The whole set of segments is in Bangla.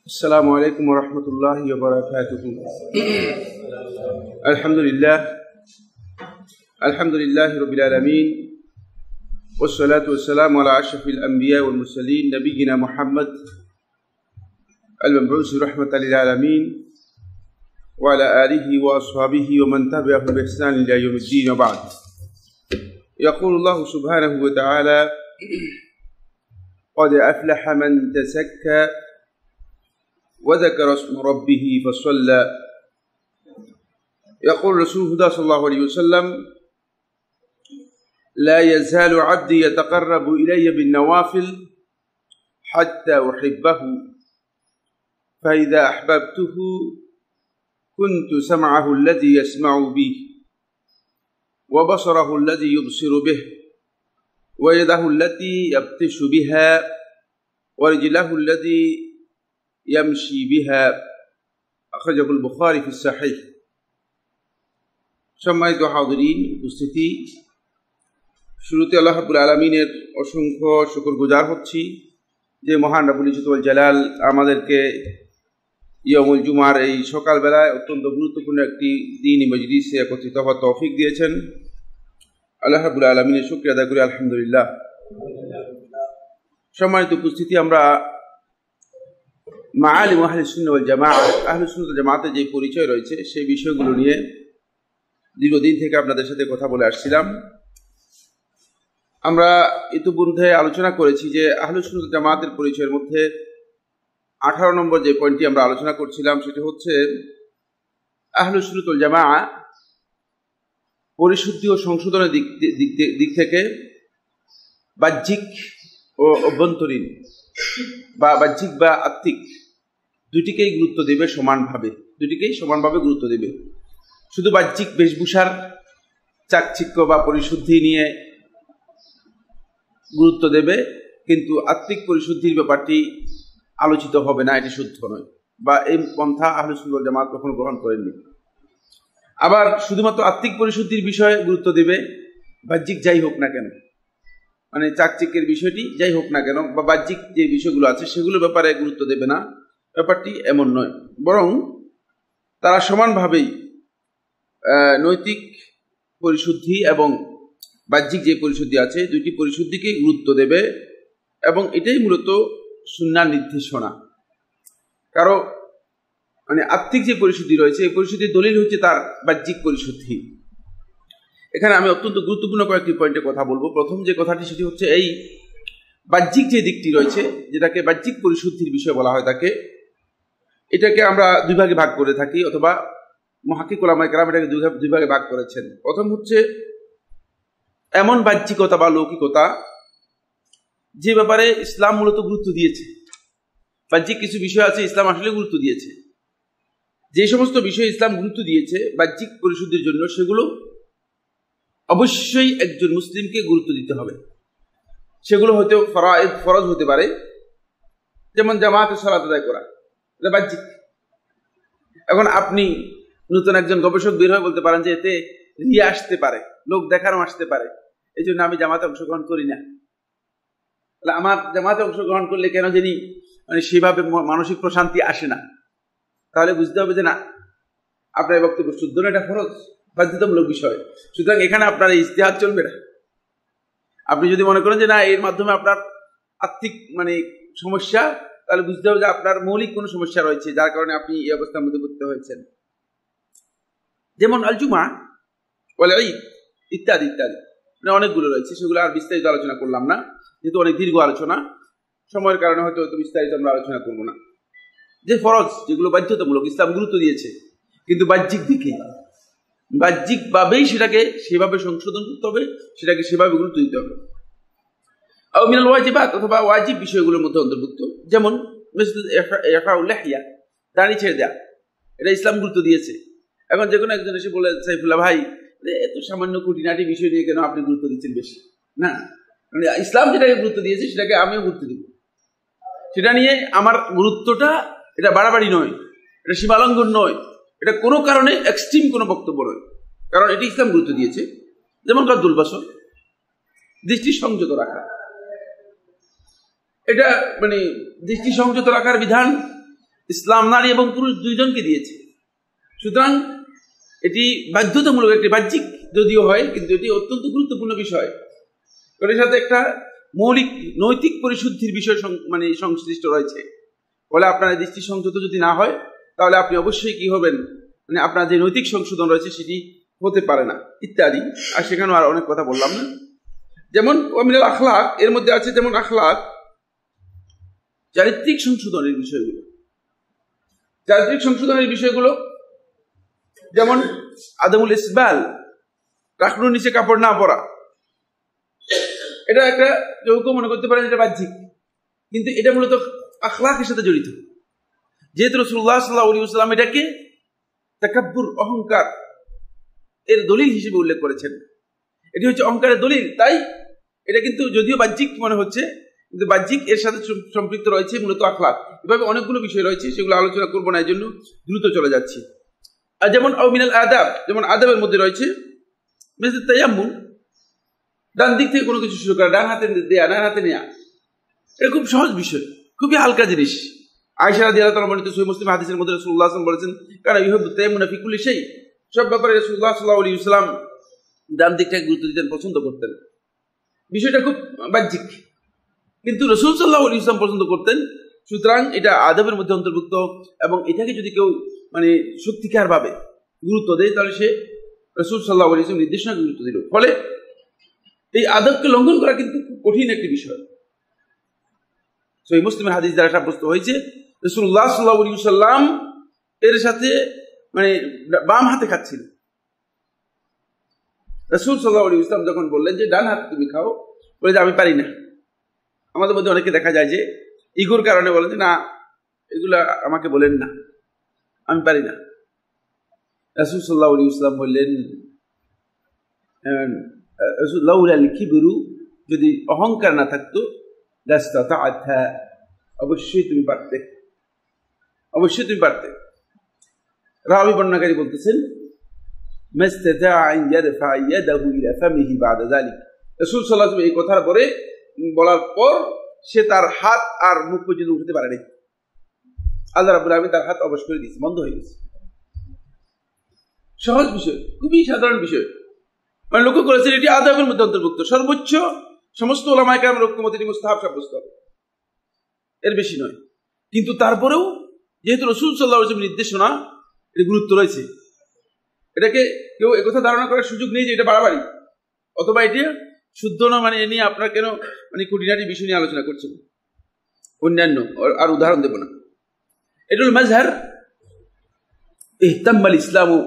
السلام عليكم ورحمة الله وبركاته. الحمد لله رب العالمين، والصلاة والسلام على أشرف الأنبياء والمرسلين نبينا محمد المبعوث رحمة للعالمين وعلى آله وأصحابه ومن تبعهم بإحسان إلى يوم الدين، وبعد. يقول الله سبحانه وتعالى: قد أفلح من تزكى وذكر اسم ربه فصلى. يقول رسول الله صلى الله عليه وسلم: لا يزال عبدي يتقرب إلي بالنوافل حتى أحبه، فإذا أحببته كنت سمعه الذي يسمع به، وبصره الذي يبصر به، ويده التي يبطش بها، ورجله الذي يمشي بها. أخرجه البخاري في الصحيح. সম্মানিত হাজিরিন, উপস্থিতি, শুরুতে আল্লাহ রাব্বুল আলামিনের অসংখ্য শুকরগুজার হচ্ছি যে মহান রব্বুল ইজ্জত ওয়াল জালাল আমাদেরকে ইয়াউমুল জুমার এই সকালবেলায় অত্যন্ত গুরুত্বপূর্ণ একটি দ্বীনি মজলিসে একত্রিত হওয়ার তৌফিক দিয়েছেন। আল্লাহ রাব্বুল আলামিনের শুকরিয়া আদায় করি, আলহামদুলিল্লাহ। সম্মানিত উপস্থিতি, আমরা মাআলিম আহলুস সুন্নাহ ওয়াল জামাআহ, আহলুস সুন্নাহ ওয়াল জামাআতের যে পরিচয় রয়েছে সেই বিষয়গুলো নিয়ে দীর্ঘদিন থেকে আপনাদের সাথে কথা বলে আসছিলাম। আমরা ইতিপূর্বে আলোচনা করেছি যে আহলুস সুন্নাহ ওয়াল জামাআতের পরিচয়ের মধ্যে 18 নম্বর যে পয়েন্টটি আমরা আলোচনা করছিলাম সেটি হচ্ছে আহলুস সুন্নাহ ওয়াল জামাআহ পরিশুদ্ধি ও সংশোধনের দিক থেকে বাহ্যিক ও অভ্যন্তরীণ বা বাহ্যিক বা আত্মিক দুটিকেই গুরুত্ব দেবে সমানভাবে গুরুত্ব দেবে। শুধু বাহ্যিক বেশভূষার চাকচিক্য বা পরিশুদ্ধি নিয়ে গুরুত্ব দেবে, কিন্তু আত্মিক পরিশুদ্ধির ব্যাপারটি আলোচিত হবে না, এটি শুদ্ধ নয়, বা এই পন্থা আহলুস সুন্নাহ ওয়াল জামাআত কখনো গ্রহণ করেননি। আবার শুধুমাত্র আত্মিক পরিশুদ্ধির বিষয়ে গুরুত্ব দেবে, বাহ্যিক যাই হোক না কেন, মানে চাকচিক্যের বিষয়টি যাই হোক না কেন বা বাহ্যিক যে বিষয়গুলো আছে সেগুলোর ব্যাপারে গুরুত্ব দেবে না, ব্যাপারটি এমন নয়। বরং তারা সমানভাবেই নৈতিক পরিশুদ্ধি এবং বাহ্যিক যে পরিশুদ্ধি আছে দুইটি পরিশুদ্ধিকেই গুরুত্ব দেবে, এবং এটাই মূলত সুন্নাহর নির্দেশনা। কারো মানে আত্মিক যে পরিশুদ্ধি রয়েছে এই পরিশুদ্ধির দলিল হচ্ছে তার বাহ্যিক পরিশুদ্ধি। এখানে আমি অত্যন্ত গুরুত্বপূর্ণ কয়েকটি পয়েন্টে কথা বলবো। প্রথম যে কথাটি সেটি হচ্ছে এই বাহ্যিক যে দিকটি রয়েছে, যেটাকে বাহ্যিক পরিশুদ্ধির বিষয় বলা হয়, এটাকে আমরা দুই ভাগে ভাগ করে থাকি, অথবা মুহাক্কিক উলামায়ে কেরাম এটাকে দুই ভাগে ভাগ করেছেন। প্রথম হচ্ছে এমন বাহ্যিকতা বা লৌকিকতা যে ব্যাপারে ইসলাম মূলত গুরুত্ব দিয়েছে। বাহ্যিক কিছু বিষয় আছে ইসলাম আসলে গুরুত্ব দিয়েছে। যে সমস্ত বিষয় ইসলাম গুরুত্ব দিয়েছে বাহ্যিক পরিশুদ্ধির জন্য, সেগুলো অবশ্যই একজন মুসলিমকে গুরুত্ব দিতে হবে। সেগুলো হয়তো ফরজ হতে পারে, যেমন জামাতে সালাত আদায় করা, এটা বাহ্যিক। এখন আপনি নতুন একজন গবেষক বের হয়ে বলতে পারেন যে এতে রিয়া আসতে পারে, লোক দেখানো আসতে পারে, এই জন্য আমি জামাতে অংশগ্রহণ করি না। তাহলে আমার জামাতে অংশগ্রহণ করলে কেন জানি মানে সেভাবে মানসিক প্রশান্তি আসে না। তাহলে বুঝতে হবে যে না, আপনার এই বক্তব্য শুদ্ধ না, এটা ফরজ বাধ্যতামূলক বিষয়। সুতরাং এখানে আপনার এই ইজতিহাদ চলবে না। আপনি যদি মনে করেন যে না, এর মাধ্যমে আপনার আত্মিক মানে সমস্যা, তাহলে বুঝতে হবে যে আপনার মৌলিক কোনো সমস্যা রয়েছে যার কারণে আপনি এই অবস্থার মধ্যে পড়তে হয়েছেন। যেমন আল জুমা ওয়াল ঈদ ইত্যাদি ইত্যাদি, মানে অনেকগুলো রয়েছে, সেগুলো আর বিস্তারিত আলোচনা করলাম না, যেহেতু অনেক দীর্ঘ আলোচনা, সময়ের কারণে হয়তো বিস্তারিত আমরা আলোচনা করবো না। যে ফরজ, যেগুলো বাধ্যতামূলক, ইসলাম গুরুত্ব দিয়েছে, কিন্তু বাহ্যিক দিকে বাহ্যিকভাবেই সেটাকে সেভাবে সংশোধন করতে হবে, সেটাকে সেভাবে গুরুত্ব দিতে হবে। আও মিনাল ওয়াজিবাত, অথবা ওয়াজিব বিষয়গুলোর মধ্যে অন্তর্ভুক্ত, যেমন ইফাউল লিহইয়া, দাড়ি ছেড়ে দেয়া, এটা ইসলাম গুরুত্ব দিয়েছে। এখন যে কোনো একজন এসে বলে, সাইফুল্লাহ ভাই, এত সামান্য খুঁটিনাটি বিষয় নিয়ে কেন আপনি গুরুত্ব দিচ্ছেন বেশি? না, মানে ইসলাম যেটাকে গুরুত্ব দিয়েছে সেটাকে আমিও গুরুত্ব দিব। সেটা নিয়ে আমার গুরুত্বটা এটা বাড়াবাড়ি নয়, এটা সীমালঙ্ঘন নয়, এটা কোনো কারণে এক্সট্রিম কোনো বক্তব্য নয়, কারণ এটি ইসলাম গুরুত্ব দিয়েছে। যেমন গাদ্দুল বাসর, দৃষ্টি সংযত রাখা, এটা মানে দৃষ্টি সংযত রাখার বিধান ইসলাম নারী এবং পুরুষ দুইজনকে দিয়েছে। সুতরাং এটি বাধ্যতামূলক একটি বাহ্যিক যদিও হয়, কিন্তু এটি অত্যন্ত গুরুত্বপূর্ণ বিষয়। এর সাথে একটা মৌলিক নৈতিক পরিশুদ্ধির বিষয় মানে সংশ্লিষ্ট রয়েছে। ফলে আপনার দৃষ্টি সংযত যদি না হয় তাহলে আপনি অবশ্যই কি হবেন, মানে আপনার যে নৈতিক সংশোধন রয়েছে সেটি হতে পারে না ইত্যাদি। আর সেখানেও আর অনেক কথা বললাম না। যেমন ওয়ামিনাল আখলাক, এর মধ্যে আছে যেমন আখলাক চারিত্রিক সংশোধনের বিষয়গুলো। চারিত্রিক সংশোধনের বিষয়গুলো যেমন আদমুল ইসবাল, রাখনুর নিচে কাপড় না পরা, এটা একটা কেউ কেউ মনে করতে পারেন এটা বাহ্যিক, কিন্তু এটা মূলত আখলাকের সাথে জড়িত। যেহেতু রাসূলুল্লাহ সাল্লাল্লাহু আলাইহি ওয়াসাল্লাম এটাকে তাকাব্বুর, অহংকার এর দলিল হিসেবে উল্লেখ করেছেন। এটি হচ্ছে অহংকারের দলিল, তাই এটা কিন্তু যদিও বাহ্যিক মনে হচ্ছে, কিন্তু বাহ্যিক এর সাথে সম্পৃক্ত রয়েছে মূলত আখলাক। এভাবে অনেকগুলো বিষয় রয়েছে, সেগুলো আলোচনা করবো না, এই জন্য দ্রুত চলে যাচ্ছি। আর যেমন মিনাল আদাব, যেমন আদাবের মধ্যে রয়েছে মিসল তায়াম্মুম, ডান দিক থেকে কোনো কিছু শুরু করা, ডান হাতে দেয়া, ডান হাতে নেয়া, এটা খুব সহজ বিষয়, খুবই হালকা জিনিস। আয়েশা রাদিয়াল্লাহু তাআলা বর্ণিত সহিহ মুসলিম হাদিসের মধ্যে রাসূলুল্লাহ সাল্লাল্লাহু আলাইহি ওয়াসাল্লাম বলেছেন, কারণ ইউহিব্বু তায়াম্মুনা ফি কুল্লি শাই, সব ব্যাপারে রাসূলুল্লাহ সাল্লাল্লাহু আলাইহি ওয়াসাল্লাম ডান দিকটাকে গুরুত্ব দিতেন, পছন্দ করতেন। বিষয়টা খুব বাহ্যিক, কিন্তু রাসূল সাল্লাল্লাহু আলাইহি ওয়াসাল্লাম পছন্দ করতেন। সুতরাং এটা আদবের মধ্যে অন্তর্ভুক্ত, এবং এটাকে যদি কেউ মানে সত্যিকার ভাবে গুরুত্ব দেয় তাহলে সে রাসূল সাল্লাল্লাহু আলাইহি ওয়াসাল্লাম নির্দেশনাকে গুরুত্ব দিল। ফলে এই আদবকে লঙ্ঘন করা কিন্তু খুব কঠিন একটি বিষয়। সহিহ মুসলিমের হাদিস দ্বারা সাব্যস্ত হয়েছে রাসূলুল্লাহ সাল্লাল্লাহু আলাইহি ওয়াসাল্লাম এর সাথে মানে বাম হাতে খাচ্ছিল। রাসূল সাল্লাল্লাহু আলাইহি ওয়াসাল্লাম যখন বললেন যে ডান হাতে তুমি খাও, বলে যে আমি পারি না। আমাদের মধ্যে অনেকে দেখা যায় যে ইগোর কারণে বলেন যে না, এগুলা আমাকে বলেন না, আমি পারি না। রাসূল সাল্লাল্লাহু আলাইহি ওয়াসাল্লাম বললেন লাউলাল কিবরু, যদি অহংকার না থাকতো লাস্তাতা'তা, অবশ্যই তুমি পারতে, অবশ্যই তুমি পারতে। রাবি বর্ণনাকারী বলতেছেন মাস্তাতা'a আন ইয়াদফা ইয়াদাহু ইলা ফামিহি বা'দা যালিক, রাসূল সাল্লাল্লাহু আলাইহি ওয়াসাল্লাম এই কথার পরে বলার পর সে তার হাত আর মুখ পর্যন্ত উঠাতে পারেনি। আল্লাহ রাব্বুল আলামিন তার হাত অবশ করে দিয়েছে, বন্ধ হয়ে গেছে। সহজ বিষয়, খুবই সাধারণ বিষয়, মানে লক্ষ্য করেছেন এটি আদবের মধ্যে অন্তর্ভুক্ত। সর্বোচ্চ সমস্ত উলামায়ে কেরামের ঐক্যমতে এটি মুস্তাহাব সাব্যস্ত হবে, এর বেশি নয়। কিন্তু তারপরেও যেহেতু রাসূল সাল্লাল্লাহু আলাইহি ওয়াসাল্লামের নির্দেশনা, এর গুরুত্ব রয়েছে। এটাকে কেউ একথা ধারণা করার সুযোগ নেই যে এটা বাড়াবাড়ি অথবা এটা শুদ্ধ না, মানে এ নিয়ে আপনারা কেন মানে খুঁটিনাটি বিষয় নিয়ে আলোচনা করছেন। অন্যান্য আর উদাহরণ দেব না। এটা হল মাজহার ইহতাম্মাল ইসলামু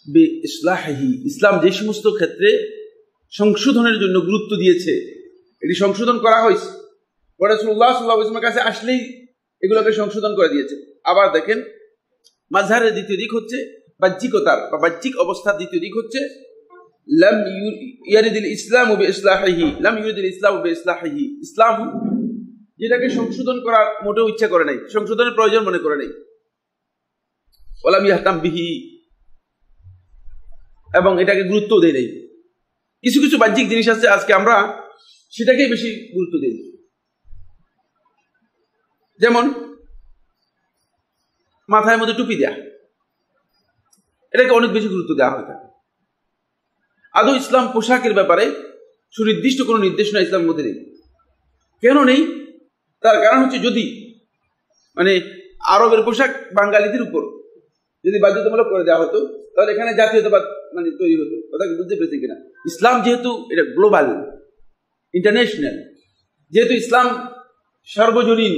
বিইসলাহিহি, ইসলাম যে সমস্ত ক্ষেত্রে সংশোধনের জন্য গুরুত্ব দিয়েছে এটি সংশোধন করা হয়েছে। রাসূলুল্লাহ সাল্লাল্লাহু আলাইহি ওয়াসাল্লামের কাছে আসলেই এগুলোকে সংশোধন করে দিয়েছে। আবার দেখেন মাজহারের দ্বিতীয় দিক হচ্ছে বাহ্যিকতার বা বাহ্যিক অবস্থার দ্বিতীয় দিক হচ্ছে লাম ইয়ারিদিল ইসলামু বিইসলাহিহি, লাম ইউরিদিল ইসলামু বিইসলাহিহি, ইসলাম যেটাকে সংশোধন করার মোটেও ইচ্ছা করে নাই, সংশোধনের প্রয়োজন মনে করে নাই। ওয়ালাম ইয়াহতাম বিহি, এবং এটাকে গুরুত্ব দেয় নাই। কিছু কিছু বাহ্যিক জিনিস আছে আজকে আমরা সেটাকেই বেশি গুরুত্ব দিই। যেমন মাথায় মধ্যে টুপি দেয়া, এটাকে অনেক বেশি গুরুত্ব দেওয়া হয়ে থাকে। আদৌ ইসলাম পোশাকের ব্যাপারে সুনির্দিষ্ট কোনো নির্দেশনা ইসলামের মধ্যে নেই। কেন নেই? তার কারণ হচ্ছে যদি মানে আরবের পোশাক বাঙালিদের উপর যদি বাধ্যতামূলক করে দেওয়া হতো তাহলে এখানে জাতীয়তাবাদ মানে তৈরি হতো। কথা বুঝতে পেরেছি কিনা? ইসলাম যেহেতু এটা গ্লোবাল, ইন্টারন্যাশনাল, যেহেতু ইসলাম সর্বজনীন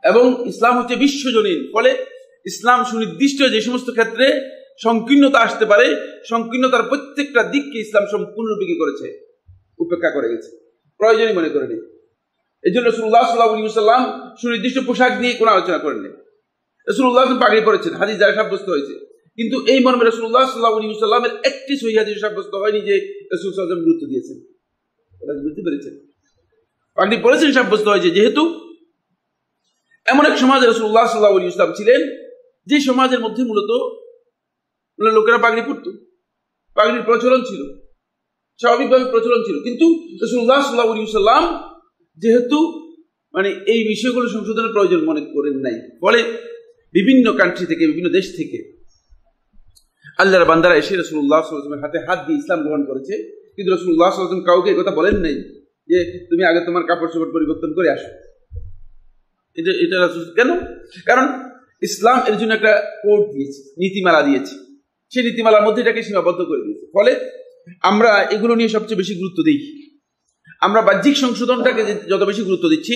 এবং ইসলাম হচ্ছে বিশ্বজনীন, ফলে ইসলাম সুনির্দিষ্ট যে সমস্ত ক্ষেত্রে সংকীর্ণতা আসতে পারে, সংকীর্ণতার প্রত্যেকটা দিককে ইসলাম সম্পূর্ণরূপে কি করেছে? উপেক্ষা করে গেছে, প্রয়োজনই মনে করেনি। এই জন্য রাসূলুল্লাহ সাল্লাল্লাহু আলাইহি ওয়াসাল্লাম সুনির্দিষ্ট পোশাক নিয়ে কোনো আলোচনা করেননি। রাসূলুল্লাহ পাগড়ি পরেছেন, হাদিস দ্বারা সাব্যস্ত হয়েছে, কিন্তু এই মর্মে রাসূলুল্লাহ সাল্লাল্লাহু আলাইহি ওয়াসাল্লামের একটি সহিহ হাদিস সাব্যস্ত হয়নি যে রাসূল সাল্লাল্লাহু আলাইহি ওয়াসাল্লাম গুরুত্ব দিয়েছেন। এটা বুঝতে পেরেছেন? পাগড়ি পরেছেন সাব্যস্ত হয়েছে, যেহেতু এমন এক সমাজে রাসূলুল্লাহ সাল্লাল্লাহু আলাইহি ওয়াসাল্লাম ছিলেন যে সমাজের মধ্যে মূলত লোকেরা পাগড়ি পরত, পাগড়ির প্রচলন ছিল, স্বাভাবিকভাবে প্রচলন ছিল। কিন্তু রাসূলুল্লাহ সাল্লাল্লাহু আলাইহি ওয়াসাল্লাম যেহেতু মানে এই বিষয়গুলো সংশোধনের প্রয়োজন মনে করেন নাই। ফলে বিভিন্ন কান্ট্রি থেকে, বিভিন্ন দেশ থেকে আল্লাহর বান্দারা এসে রাসূলুল্লাহ সাল্লাল্লাহু আলাইহি ওয়াসাল্লামের হাতে হাত দিয়ে ইসলাম গ্রহণ করেছে, কিন্তু রাসূলুল্লাহ সাল্লাল্লাহু আলাইহি ওয়াসাল্লাম কাউকে এই কথা বলেন নাই যে তুমি আগে তোমার কাপড় চোপড় পরিবর্তন করে আসো। এটা রাসূল কেন? কারণ ইসলাম এর জন্য একটা কোড দিয়েছে, নীতিমালা দিয়েছে, সেই নীতিমালার মধ্যে এটাকে সীমাবদ্ধ করে দিয়েছে। ফলে আমরা এগুলো নিয়ে সবচেয়ে বেশি গুরুত্ব দিই। আমরা বাহ্যিক সংশোধনটাকে যত বেশি গুরুত্ব দিচ্ছি,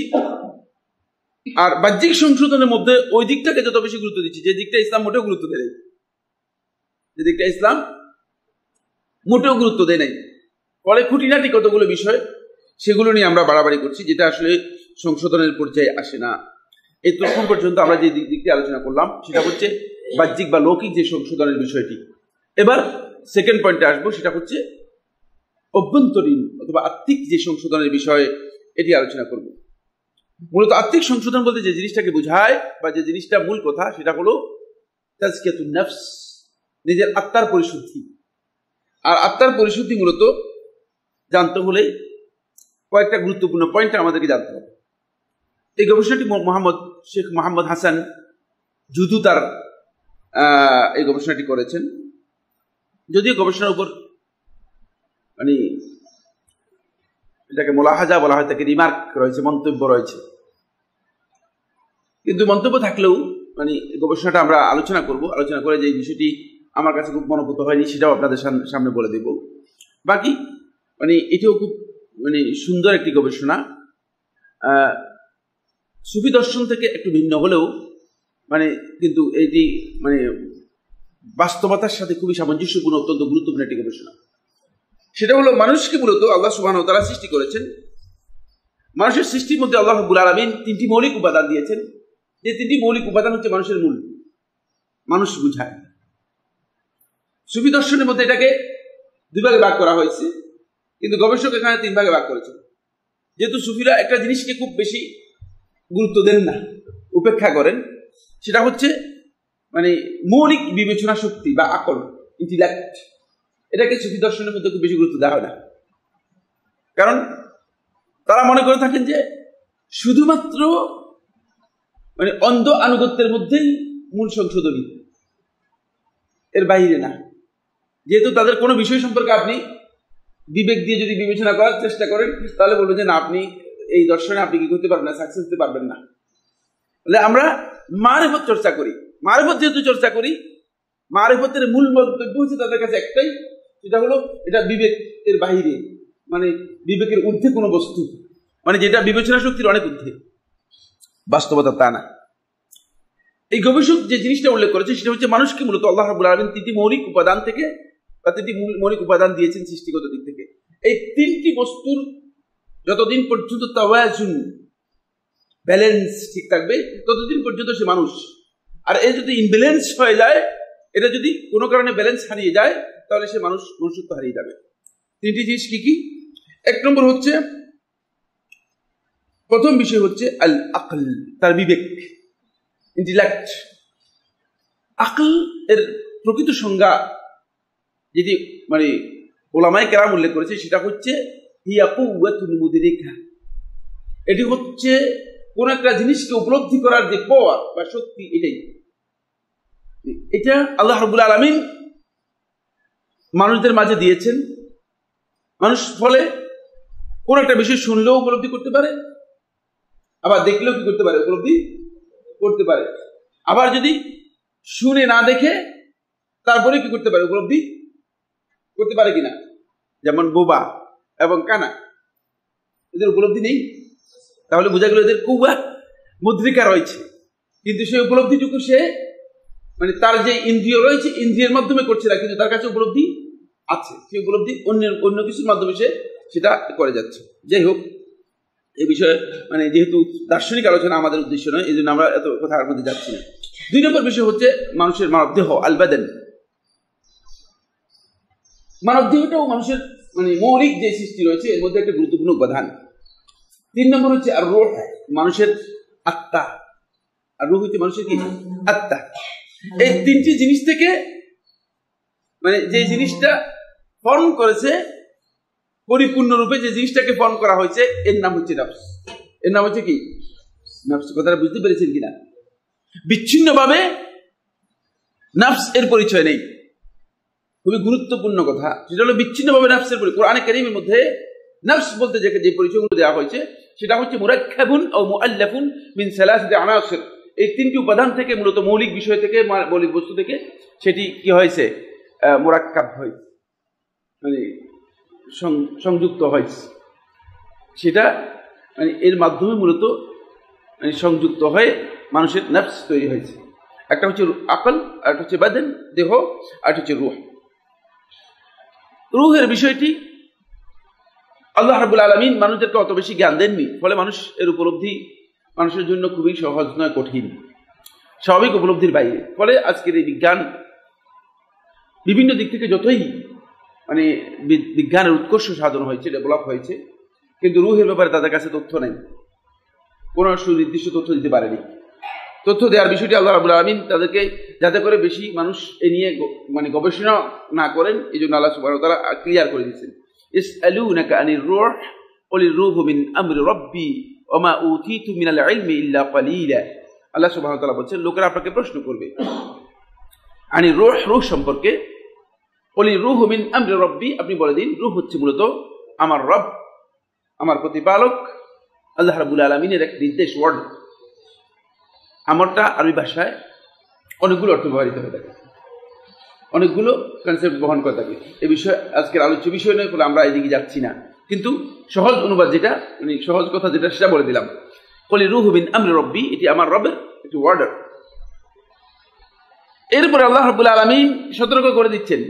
আর বাহ্যিক সংশোধনের মধ্যে ওই দিকটাকে যত বেশি গুরুত্ব দিচ্ছি, যে দিকটা ইসলাম মোটেও গুরুত্ব দেয় নাই, যে দিকটা ইসলাম মোটেও গুরুত্ব দেয় নাই। ফলে খুঁটিনাটি কতগুলো বিষয় সেগুলো নিয়ে আমরা বাড়াবাড়ি করছি, যেটা আসলে সংশোধনের পর্যায়ে আসে না। এই তখন পর্যন্ত আমরা যে দিকটি আলোচনা করলাম সেটা হচ্ছে বাহ্যিক বা লৌকিক যে সংশোধনের বিষয়টি। এবার সেকেন্ড পয়েন্টে আসবো, সেটা হচ্ছে অভ্যন্তরীণ অথবা আত্মিক যে সংশোধনের বিষয়ে এটি আলোচনা করব। মূলত আত্মিক সংশোধন বলতে যে জিনিসটাকে বোঝায় বা যে জিনিসটা মূল কথা, সেটা হলো তাজকিয়াতুন নফস, নিজের আত্মার পরিশুদ্ধি। আর আত্মার পরিশুদ্ধি মূলত জানতে হলে কয়েকটা গুরুত্বপূর্ণ পয়েন্ট আমাদেরকে জানতে হবে। এই গবেষণাটি শেখ মোহাম্মদ হাসান জুদু তার এই গবেষণাটি করেছেন। যদিও গবেষণার উপর মানে এটাকে মোলাহাজা বলা হয়, তাকে রিমার্ক রয়েছে, মন্তব্য রয়েছে, কিন্তু মন্তব্য থাকলেও মানে গবেষণাটা আমরা আলোচনা করব। আলোচনা করে যে বিষয়টি আমার কাছে খুব মনোভূত হয়নি সেটাও আপনাদের সামনে বলে দেব। বাকি মানে এটিও খুব মানে সুন্দর একটি গবেষণা, সুফি দর্শন থেকে একটু ভিন্ন হলেও মানে কিন্তু এটি মানে বাস্তবতার সাথে খুবই সামঞ্জস্যপূর্ণ, অত্যন্ত গুরুত্বপূর্ণ একটি গবেষণা। সেটা হলো মানুষকে মূলত আল্লাহ সুবহানাহু ওয়া তাআলা সৃষ্টি করেছেন। মানুষের সৃষ্টির মধ্যে আল্লাহ রাব্বুল আলামিন তিনটি মৌলিক উপাদান দিয়েছেন, যে তিনটি মৌলিক উপাদান হচ্ছে মানুষের মূল, মানুষ বুঝায়। সুফি দর্শনের মধ্যে এটাকে দুই ভাগে ভাগ করা হয়েছে, কিন্তু গবেষক এখানে তিন ভাগে ভাগ করেছেন। যেহেতু সুফিরা একটা জিনিসকে খুব বেশি গুরুত্ব দেন না, উপেক্ষা করেন, সেটা হচ্ছে মানে মৌলিক বিবেচনা শক্তি বা আকল, ইন্টেলেক্ট। এটাকে সুফি দর্শনের মধ্যে খুব বেশি গুরুত্ব দেওয়া হয় না, কারণ তারা মনে করে থাকেন যে শুধুমাত্র মানে অন্ধ আনুগত্যের মধ্যেই মূল সংশোধনী, এর বাইরে না। যেহেতু তাদের কোনো বিষয় সম্পর্কে আপনি বিবেক দিয়ে যদি বিবেচনা করার চেষ্টা করেন, তাহলে বলবেন যে না, আপনি এই দর্শনে আপনি কি করতে পারবেন না, সাকসেস হতে পারবেন না। তাহলে আমরা মারিফত চর্চা করি। মারিফত যেহেতু চর্চা করি, মারিফতের মূল মন্তব্য হচ্ছে তাদের কাছে একটাই, সেটা হলো এটা বিবেকের বাহিরে, মানে বিবেকের ঊর্ধ্বে কোনো বস্তু, মানে যেটা বিবেচনা শক্তির অনেক ঊর্ধ্বে। বাস্তবতা তা না। এই গবেষক যে জিনিসটা উল্লেখ করেছে সেটা হচ্ছে মানুষকে মূলত আল্লাহ রাব্বুল আলামিন তিনটি মৌলিক উপাদান থেকে বা তিনটি মৌলিক উপাদান দিয়েছেন সৃষ্টিগত দিক থেকে। এই তিনটি বস্তুর যতদিন পর্যন্ত তাওয়াজুন, ব্যালেন্স ঠিক থাকবে, ততদিন পর্যন্ত সে মানুষ। আর এ যদি ইমব্যালেন্স হয়ে যায়, এটা যদি কোনো কারণে ব্যালেন্স হারিয়ে যায়, তাহলে সে মনুষ্যত্ব হারিয়ে যাবে। তিনটি জিনিস কি কি? এক নম্বর হচ্ছে, প্রথম বিষয় হচ্ছে আল আকল, তার বিবেক, ইন্টেলেক্ট। আকল এর প্রকৃত সংজ্ঞা যেটি মানে ওলামায়ে কেরাম উল্লেখ করেছে, সেটা হচ্ছে হিয়া কুওয়াতুল মুদরিকা। এটি হচ্ছে কোন একটা জিনিসকে উপলব্ধি করার যে পাওয়ার বা শক্তি, এটাই। এটা আল্লাহ রাব্বুল আলামিন মানুষদের মাঝে দিয়েছেন। মানুষ ফলে কোন একটা বিষয় শুনলেও উপলব্ধি করতে পারে, আবার দেখলেও কি করতে পারে, উপলব্ধি করতে পারে। আবার যদি শুনে না দেখে তারপরে কি করতে পারে, উপলব্ধি করতে পারে কিনা। যেমন বোবা এবং কানা, এদের উপলব্ধি নেই, তাহলে বোঝা গেল এদের কুওয়া মুদ্রিকা রয়েছে, কিন্তু সেই উপলব্ধিটুকু সে মানে তার যে ইন্দ্রিয় রয়েছে, ইন্দ্রিয়ের মাধ্যমে করছে না, কিন্তু তার কাছে উপলব্ধি আছে। সেই উপলব্ধি অন্য কিছুর মাধ্যমে সে সেটা করে যাচ্ছে। যাই হোক, এই বিষয়ে মানে যেহেতু দার্শনিক আলোচনা আমাদের উদ্দেশ্য নয়, এই জন্য আমরা এত কথার মধ্যে যাচ্ছি না। দুই নম্বর বিষয় হচ্ছে মানুষের মানব দেহ, আল বাদান। মানব দেহটাও মানুষের মানে মৌলিক যে সৃষ্টি রয়েছে এর মধ্যে একটা গুরুত্বপূর্ণ উপাদান। তিন নম্বর হচ্ছে আর রূহ, মানুষের আত্মা। আর রূহ হচ্ছে মানুষের কি, আত্মা। এই তিনটি জিনিস থেকে মানে যে জিনিসটা ফর্ম করেছে পরিপূর্ণরূপে, যে জিনিসটাকে ফর্ম করা হয়েছে, এর নাম হচ্ছে নফস। এর নাম হচ্ছে কি, নফস কথাটা বুঝতে পেরেছেন কিনা? বিচ্ছিন্নভাবে নফস এর পরিচয় নেই, খুবই গুরুত্বপূর্ণ কথা। সেটা হলো বিচ্ছিন্নভাবে নফসের পরিচয়। কোরআনে কারীমের মধ্যে নফস বলতে যে পরিচয়গুলো দেওয়া হয়েছে সেটা হচ্ছে মুরাক্কাবুন ও মুআল্লাফুন মিন সালাসাতি আনাসির। এই তিনটি উপাদান থেকে, মূলত মৌলিক বিষয় থেকে, মৌলিক বস্তু থেকে সেটি কি হয়েছে? মুরাক্কাব হয়েছে, মানে সংযুক্ত হয়েছে। সেটা মানে এর মাধ্যমে মূলত মানে সংযুক্ত হয়ে মানুষের নফস তৈরি হয়েছে। একটা হচ্ছে আকল, আর একটা হচ্ছে বাদন, দেহ, আর একটা হচ্ছে রূহ। রূহের বিষয়টি আল্লাহ রাব্বুল আলামিন মানুষদেরকে অত বেশি জ্ঞান দেননি, ফলে মানুষ এর উপলব্ধি মানুষের জন্য খুবই সহজ নয়, কঠিন, স্বাভাবিক উপলব্ধির বাইরে। ফলে আজকের এই বিজ্ঞান বিভিন্ন দিক থেকে যতই মানে বিজ্ঞানের উৎকর্ষ সাধন হয়েছে, ডেভেলপ হয়েছে, কিন্তু রূহের ব্যাপারে তাদের কাছে তথ্য নেই, কোনো সুনির্দিষ্ট তথ্য দিতে পারেনি। তথ্য দেওয়ার বিষয়টি আল্লাহ রাব্বুল আলামিন তাদেরকে যাতে করে বেশি মানুষ এ নিয়ে মানে গবেষণা না করেন, এই জন্য আল্লাহ সুবহানাহু ওয়া তাআলা ক্লিয়ার করে দিয়েছেন, ইসআলুনাকা আনির রূহ কুলির রূহু মিন আমরি রাব্বি ওয়া মা উতীতু মিনাল ইলমি ইল্লা ক্বালিলা। আল্লাহ সুবহানাহু ওয়া তাআলা বলেন, লোকেরা আপনাকে প্রশ্ন করবে আনির রূহ, রূহ সম্পর্কে, কুলির রূহু মিন আমরি রাব্বি, আপনি বলে দিন রূহ হচ্ছে মূলত আমার রব, আমার প্রতিপালক আল্লাহ রাব্বুল আলামিনের এক নির্দেশ, ওয়ার্ড। আমারটা আরবি ভাষায় অনেকগুলো অর্থ ব্যবহৃত হয়ে থাকে, অনেকগুলো কনসেপ্ট বহন করে থাকে। এই বিষয়ে আজকের আলোচ্য বিষয় নয়, ফলে আমরা এদিকে যাচ্ছি না, কিন্তু সহজ অনুবাদ যেটা, মানে সহজ কথা যেটা, সেটা বলে দিলাম। কুলি রূহু মিন আমরি রাব্বি, এটি আমার রবের একটি ওয়ার্ডার। এরপরে আল্লাহ রাব্বুল আলামিন সতর্ক করে দিচ্ছেন,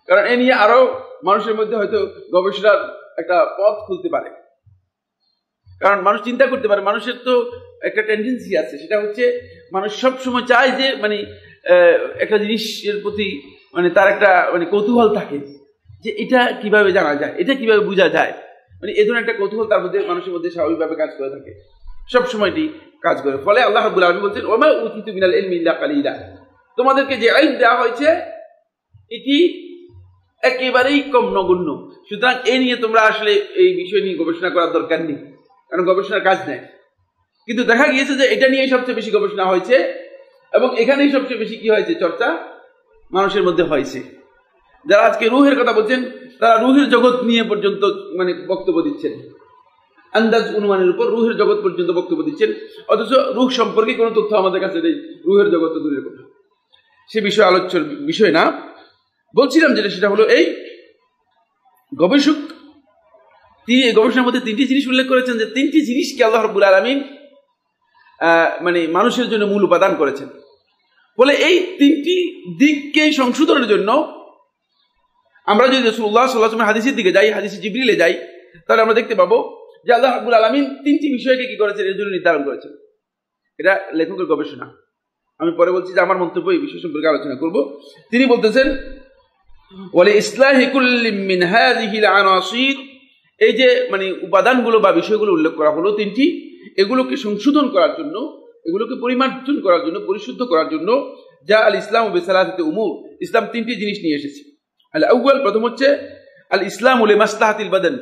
কারণ এ নিয়ে আরো মানুষের মধ্যে হয়তো গবেষণার একটা পথ খুলতে পারে। কারণ মানুষ চিন্তা করতে পারে, মানুষের তো একটা টেন্ডেন্সি আছে, সেটা হচ্ছে মানুষ সবসময় চায় যে মানে একটা জিনিসের প্রতি মানে তার একটা মানে কৌতূহল থাকে, যে এটা কিভাবে জানা যায়, এটা কিভাবে বোঝা যায়, মানে এই ধরনের একটা কৌতূহল তার মধ্যে, মানুষের মধ্যে স্বাভাবিকভাবে কাজ করে থাকে, সবসময়টি কাজ করে। ফলে আল্লাহ রাব্বুল আলামিন বলছেন, ওয়া মা উতীতু মিনাল ইলমি ইল্লা ক্বালিলা, তোমাদেরকে যে ইলম দেওয়া হয়েছে এটি একেবারেই কম, নগণ্য। সুতরাং এই নিয়ে তোমরা আসলে এই বিষয় নিয়ে গবেষণা করার দরকার নেই, কারণ গবেষণার কাজ নেই। কিন্তু দেখা গিয়েছে যে এটা নিয়ে সবচেয়ে বেশি গবেষণা হয়েছে, এবং এখানেই সবচেয়ে বেশি কি হয়েছে, চর্চা মানুষের মধ্যে হয়েছে। যারা আজকে রূহের কথা বলছেন, তারা রূহের জগৎ নিয়ে পর্যন্ত মানে বক্তব্য দিচ্ছেন, আন্দাজ অনুমানের উপর রূহের জগৎ পর্যন্ত বক্তব্য দিচ্ছেন, অথচ রূহ সম্পর্কে কোনো তথ্য আমাদের কাছে নেই। রূহের জগৎ তো দূরের কথা, সে বিষয় আলোচ্যের বিষয় না। বলছিলাম যেটা, সেটা হলো এই গবেষক তিনি এই গবেষণার মধ্যে তিনটি জিনিস উল্লেখ করেছেন, যে তিনটি জিনিসকে আল্লাহ রাব্বুল আলামিন মানে মানুষের জন্য মূল উপাদান করেছেন। বলে এই তিনটি দিককে সংশোধনের জন্য আমরা যদি রাসূলুল্লাহ সাল্লাল্লাহু আলাইহি ওয়াসাল্লাম হাদিসের দিকে যাই, হাদিসে জিবরিলে যাই, তাহলে আমরা দেখতে পাবো যে আল্লাহ রাব্বুল আলামিন তিনটি বিষয়কে কি করেছেন, এর জন্য নির্ধারণ করেছেন। এটা লেখকের গবেষণা, আমি পরে বলছি যে আমার মন্তব্য এই বিষয় সম্পর্কে আলোচনা করব। তিনি বলতেছেন, ওয়ালি ইসলাহি কুল্লি মিন হাযিহিল আনাসির, এই যে মানে উপাদানগুলো বা বিষয়গুলো উল্লেখ করা হলো তিনটি, এগুলোকে সংশোধন করার জন্য, এগুলোকে পরিমার্জন করার জন্য, পরিশুদ্ধ করার জন্য যা আল ইসলাম বিসালাসাতি উমুর, ইসলাম তিনটি জিনিস নিয়ে এসেছে। আল আউয়াল, প্রথম হচ্ছে আল ইসলামু লিমাসলাহাতিল বাদান,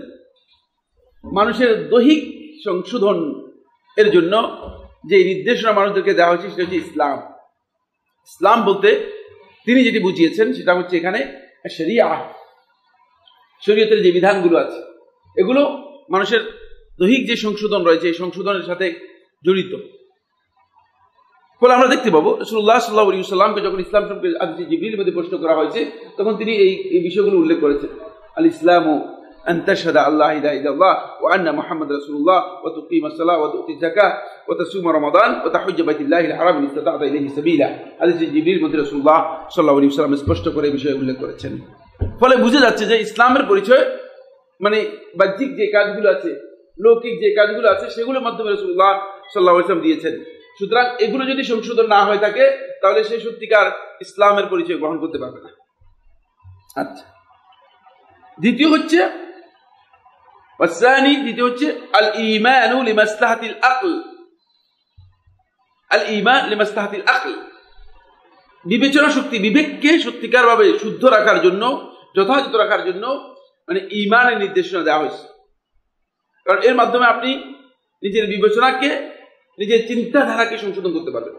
মানুষের দৈহিক সংশোধন এর জন্য যে নির্দেশনা মানুষদেরকে দেওয়া হয়েছে সেটা হচ্ছে ইসলাম। ইসলাম বলতে তিনি যেটি বুঝিয়েছেন সেটা হচ্ছে এখানে শরিয়া, শরীয়তের যে বিধানগুলো আছে এগুলো মানুষের দৈহিক যে সংশোধন রয়েছে এই সংশোধনের সাথে জড়িত। ফলে আমরা দেখতে পাবো রাসূলুল্লাহ সাল্লাল্লাহু আলাইহি ওয়াসাল্লামকে যখন ইসলাম সম্পর্কে আজকে জিবরিলের মধ্যে প্রশ্ন করা হয়েছে, তখন তিনি এই বিষয়গুলো উল্লেখ করেছেন। আল ইসলামু আন তাশহাদা আল্লা ইলাহা ইল্লাল্লাহ ওয়া আন্না মুহাম্মাদার রাসূলুল্লাহ ওয়া তুকিমাস সালাহ ওয়া তুতি যাকাহ ওয়া তাসুমা রমাদান ওয়া তাহুজ্জা বাইতুল্লাহিল হারাম ইন ইসতাতা ইলাইহি সাবিলা। হাদিসে জিবরিল মধ্যে রাসূলুল্লাহ সাল্লাল্লাহু আলাইহি ওয়াসাল্লাম স্পষ্ট করে এই বিষয় উল্লেখ করেছেন। ফলে বুঝে যাচ্ছে যে ইসলামের পরিচয় মানে বাহ্যিক যে কাজগুলো আছে, লৌকিক যে কাজগুলো আছে, সেগুলোর মাধ্যমে রাসূলুল্লাহ সাল্লাল্লাহু আলাইহি ওয়াসাল্লাম দিয়েছেন। সুতরাং এগুলো যদি সংশোধন না হয়ে থাকে তাহলে সে সত্যিকার ইসলামের পরিচয় গ্রহণ করতে পারবে না। আচ্ছা, দ্বিতীয় হচ্ছে আল ঈমানু লিমাসলাহাতিল আকল, আল ঈমান লিমাসলাহাতিল আকল, বিবেচনা শক্তি, বিবেককে সত্যিকার ভাবে শুদ্ধ রাখার জন্য, যথাযথ রাখার জন্য মানে ঈমানের নির্দেশনা দেওয়া হয়েছে। কারণ এর মাধ্যমে আপনি নিজের বিবেচনাকে নিজের চিন্তাধারাকে সংশোধন করতে পারবেন।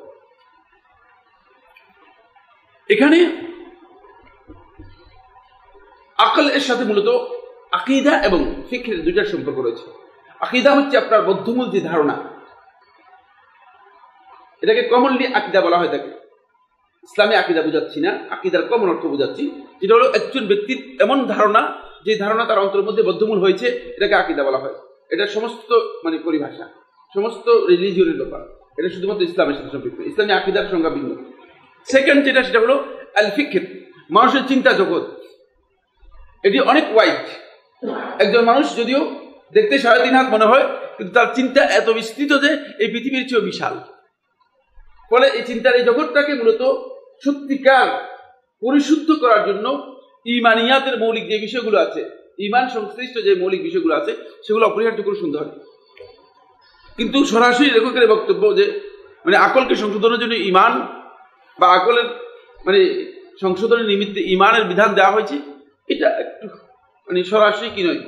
এখানে আকল এর সাথে মূলত আকীদা এবং ফিকহের দুইটার সম্পর্ক রয়েছে। আকীদা হচ্ছে আপনার বদ্ধমূল যে ধারণা, এটাকে কমনলি আকীদা বলা হয় থাকে। ইসলামে আকীদা বুঝাচ্ছি না, আকীদার কমন অর্থ বুঝাচ্ছি, যেটা হলো একজন ব্যক্তির এমন ধারণা যে ধারণা তার অন্তরের মধ্যে বদ্ধমূল হয়েছে, এটাকে আকীদা বলা হয়। এটা সমস্ত পরিভাষা, সমস্ত রিলিজিয়নের ব্যাপার, এটা শুধুমাত্র ইসলামের সাথে সম্পৃক্ত। ইসলামী আকীদার সংজ্ঞা ভিন্ন। সেকেন্ড যেটা, সেটা হলো আল ফিকহ, মানুষের চিন্তা জগৎ। এটি অনেক ওয়াইড। একজন মানুষ যদিও দেখতে 3.5 হাত মনে হয়, কিন্তু তার চিন্তা এত বিস্তৃত যে এই পৃথিবীর চেয়েও বিশাল। ফলে এই চিন্তার এই জগৎটাকে মূলত সত্যিকার পরিশুদ্ধ করার জন্য ঈমানিয়াতের মৌলিক যে বিষয়গুলো আছে, ঈমান সংশ্লিষ্ট যে মৌলিক বিষয়গুলো আছে, সেগুলো অপরিহার্য করে শুনতে হবে। কিন্তু সরাসরি লেখকের বক্তব্য যে আকলকে সংশোধনের জন্য ঈমান বা আকলের সংশোধনের নিমিত্তে ঈমানের বিধান দেওয়া হয়েছে, এটা একটু সরাসরি কি নয়,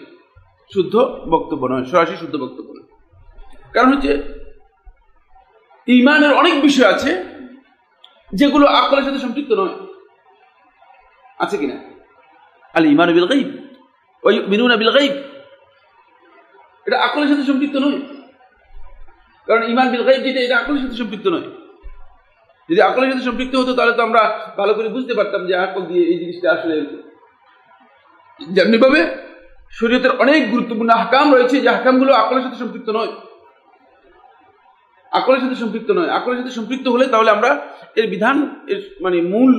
শুদ্ধ বক্তব্য নয়, সরাসরি শুদ্ধ বক্তব্য নয়। কারণ হচ্ছে ঈমানের অনেক বিষয় আছে যেগুলো আকলের সাথে সম্পৃক্ত নয়, আছে কিনা? আল ঈমানু বিল গায়ব ওয়া ইউমিনুনা বিল গায়ব, এটা আকলের সাথে সম্পৃক্ত নয়। কারণ ঈমান বিল গায়ব যেটা, এটা আকলের সাথে সম্পৃক্ত নয়। যদি আকলের সাথে সম্পৃক্ত হতো তাহলে তো আমরা ভালো করে বুঝতে পারতাম যে আকল দিয়ে এই জিনিসটা আসলে। যেমনি ভাবে শরীয়তের অনেক গুরুত্বপূর্ণ আহকাম রয়েছে, যে আহকামগুলো আকলের সাথে সম্পৃক্ত নয়, আকলের সাথে সম্পৃক্ত নয়। আকলের সাথে সম্পৃক্ত হলে তাহলে আমরা এর বিধান, এর মূল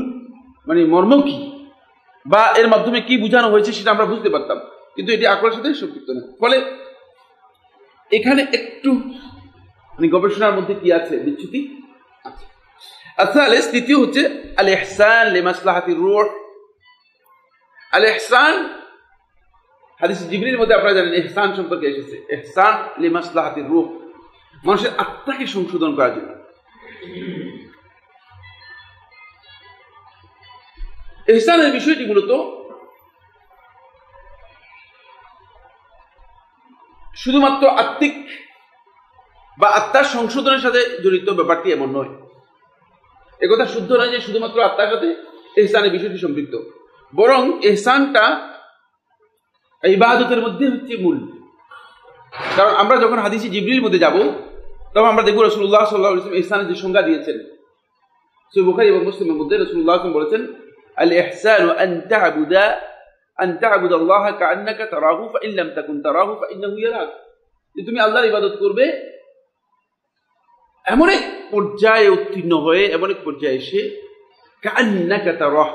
মর্ম কি বা এর মাধ্যমে কি বোঝানো হয়েছে সেটা আমরা বুঝতে পারতাম, কিন্তু এটি আকলের সাথে সম্পৃক্ত নয়। ফলে এখানে একটু গবেষণার মধ্যে কি আছে, বিচ্যুতি আছে। আসলে তৃতীয় হচ্ছে আল ইহসান লিমাসলাহাতির রূহ। আল ইহসান হাদিস জিবরিলের মধ্যে আপনারা জানেন ইহসান সম্পর্কে এসেছে, ইহসান লিমাসলাহাতির রূহ, মানুষের আত্মাকে সংশোধন করার জন্য। ইহসানের বিষয়টি মূলত শুধুমাত্র আত্মিক বা আত্মার সংশোধনের সাথে জড়িত ব্যাপারটি এমন নয়। একথা শুদ্ধ নয় যে শুধুমাত্র আত্মার সাথে ইহসানের বিষয়টি সম্পৃক্ত, বরং ইহসানটা ইবাদতের মধ্যে হচ্ছে মূল। কারণ আমরা যখন হাদিসে জিবরিলের মধ্যে যাব, তখন আমরা দেখব রাসূলুল্লাহ সাল্লাল্লাহু আলাইহি ওয়াসাল্লাম ইহসানের যে সংজ্ঞা দিয়েছেন। সহিহ বুখারী এবং মুসলিমের মধ্যে রাসূলুল্লাহ সাল্লাল্লাহু আলাইহি ওয়াসাল্লাম বলেছেন, আল ইহসানু আন তা'বুদাল্লাহা কাআন্নাকা তারাহু ফাইন লাম তাকুন তারাহু ফাইন্নাহু ইয়ারাক, যে তুমি আল্লাহর ইবাদত করবে এমন এক পর্যায়ে উত্তীর্ণ হয়ে, এমন এক পর্যায়ে এসে কাআন্নাকা তারাহ,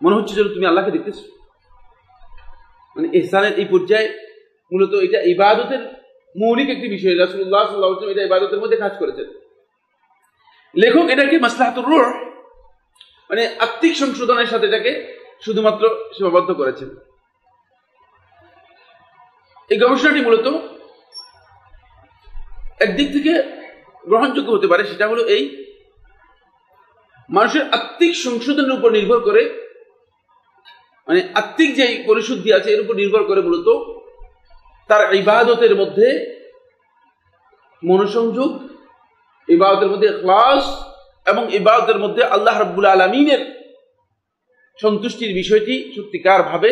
মনে হচ্ছে যেন তুমি আল্লাহকে দেখতেছো। ইহসানের এই পর্যায়ে মূলত এটা ইবাদতের মৌলিক একটি বিষয়। রাসূলুল্লাহ সাল্লাল্লাহু আলাইহি ওয়াসাল্লাম এটা ইবাদতের মধ্যে কাজ করেছেন। লেখক এটাকে মাসলাহাতুর রূহ, আত্মিক সংশোধনের সাথে এটাকে শুধুমাত্র সীমাবদ্ধ করেছেন। এই গবেষণাটি মূলত একদিক থেকে গ্রহণযোগ্য হতে পারে, সেটা হলো এই মানুষের আত্মিক সংশোধনের উপর নির্ভর করে, আত্মিক যে পরিশুদ্ধি আছে এর উপর নির্ভর করে মূলত তার ইবাদতের মধ্যে মনোসংযোগ, ইবাদতের মধ্যে ইখলাস এবং ইবাদতের মধ্যে আল্লাহ রাব্বুল আলামিনের সন্তুষ্টির বিষয়টি সত্যিকার ভাবে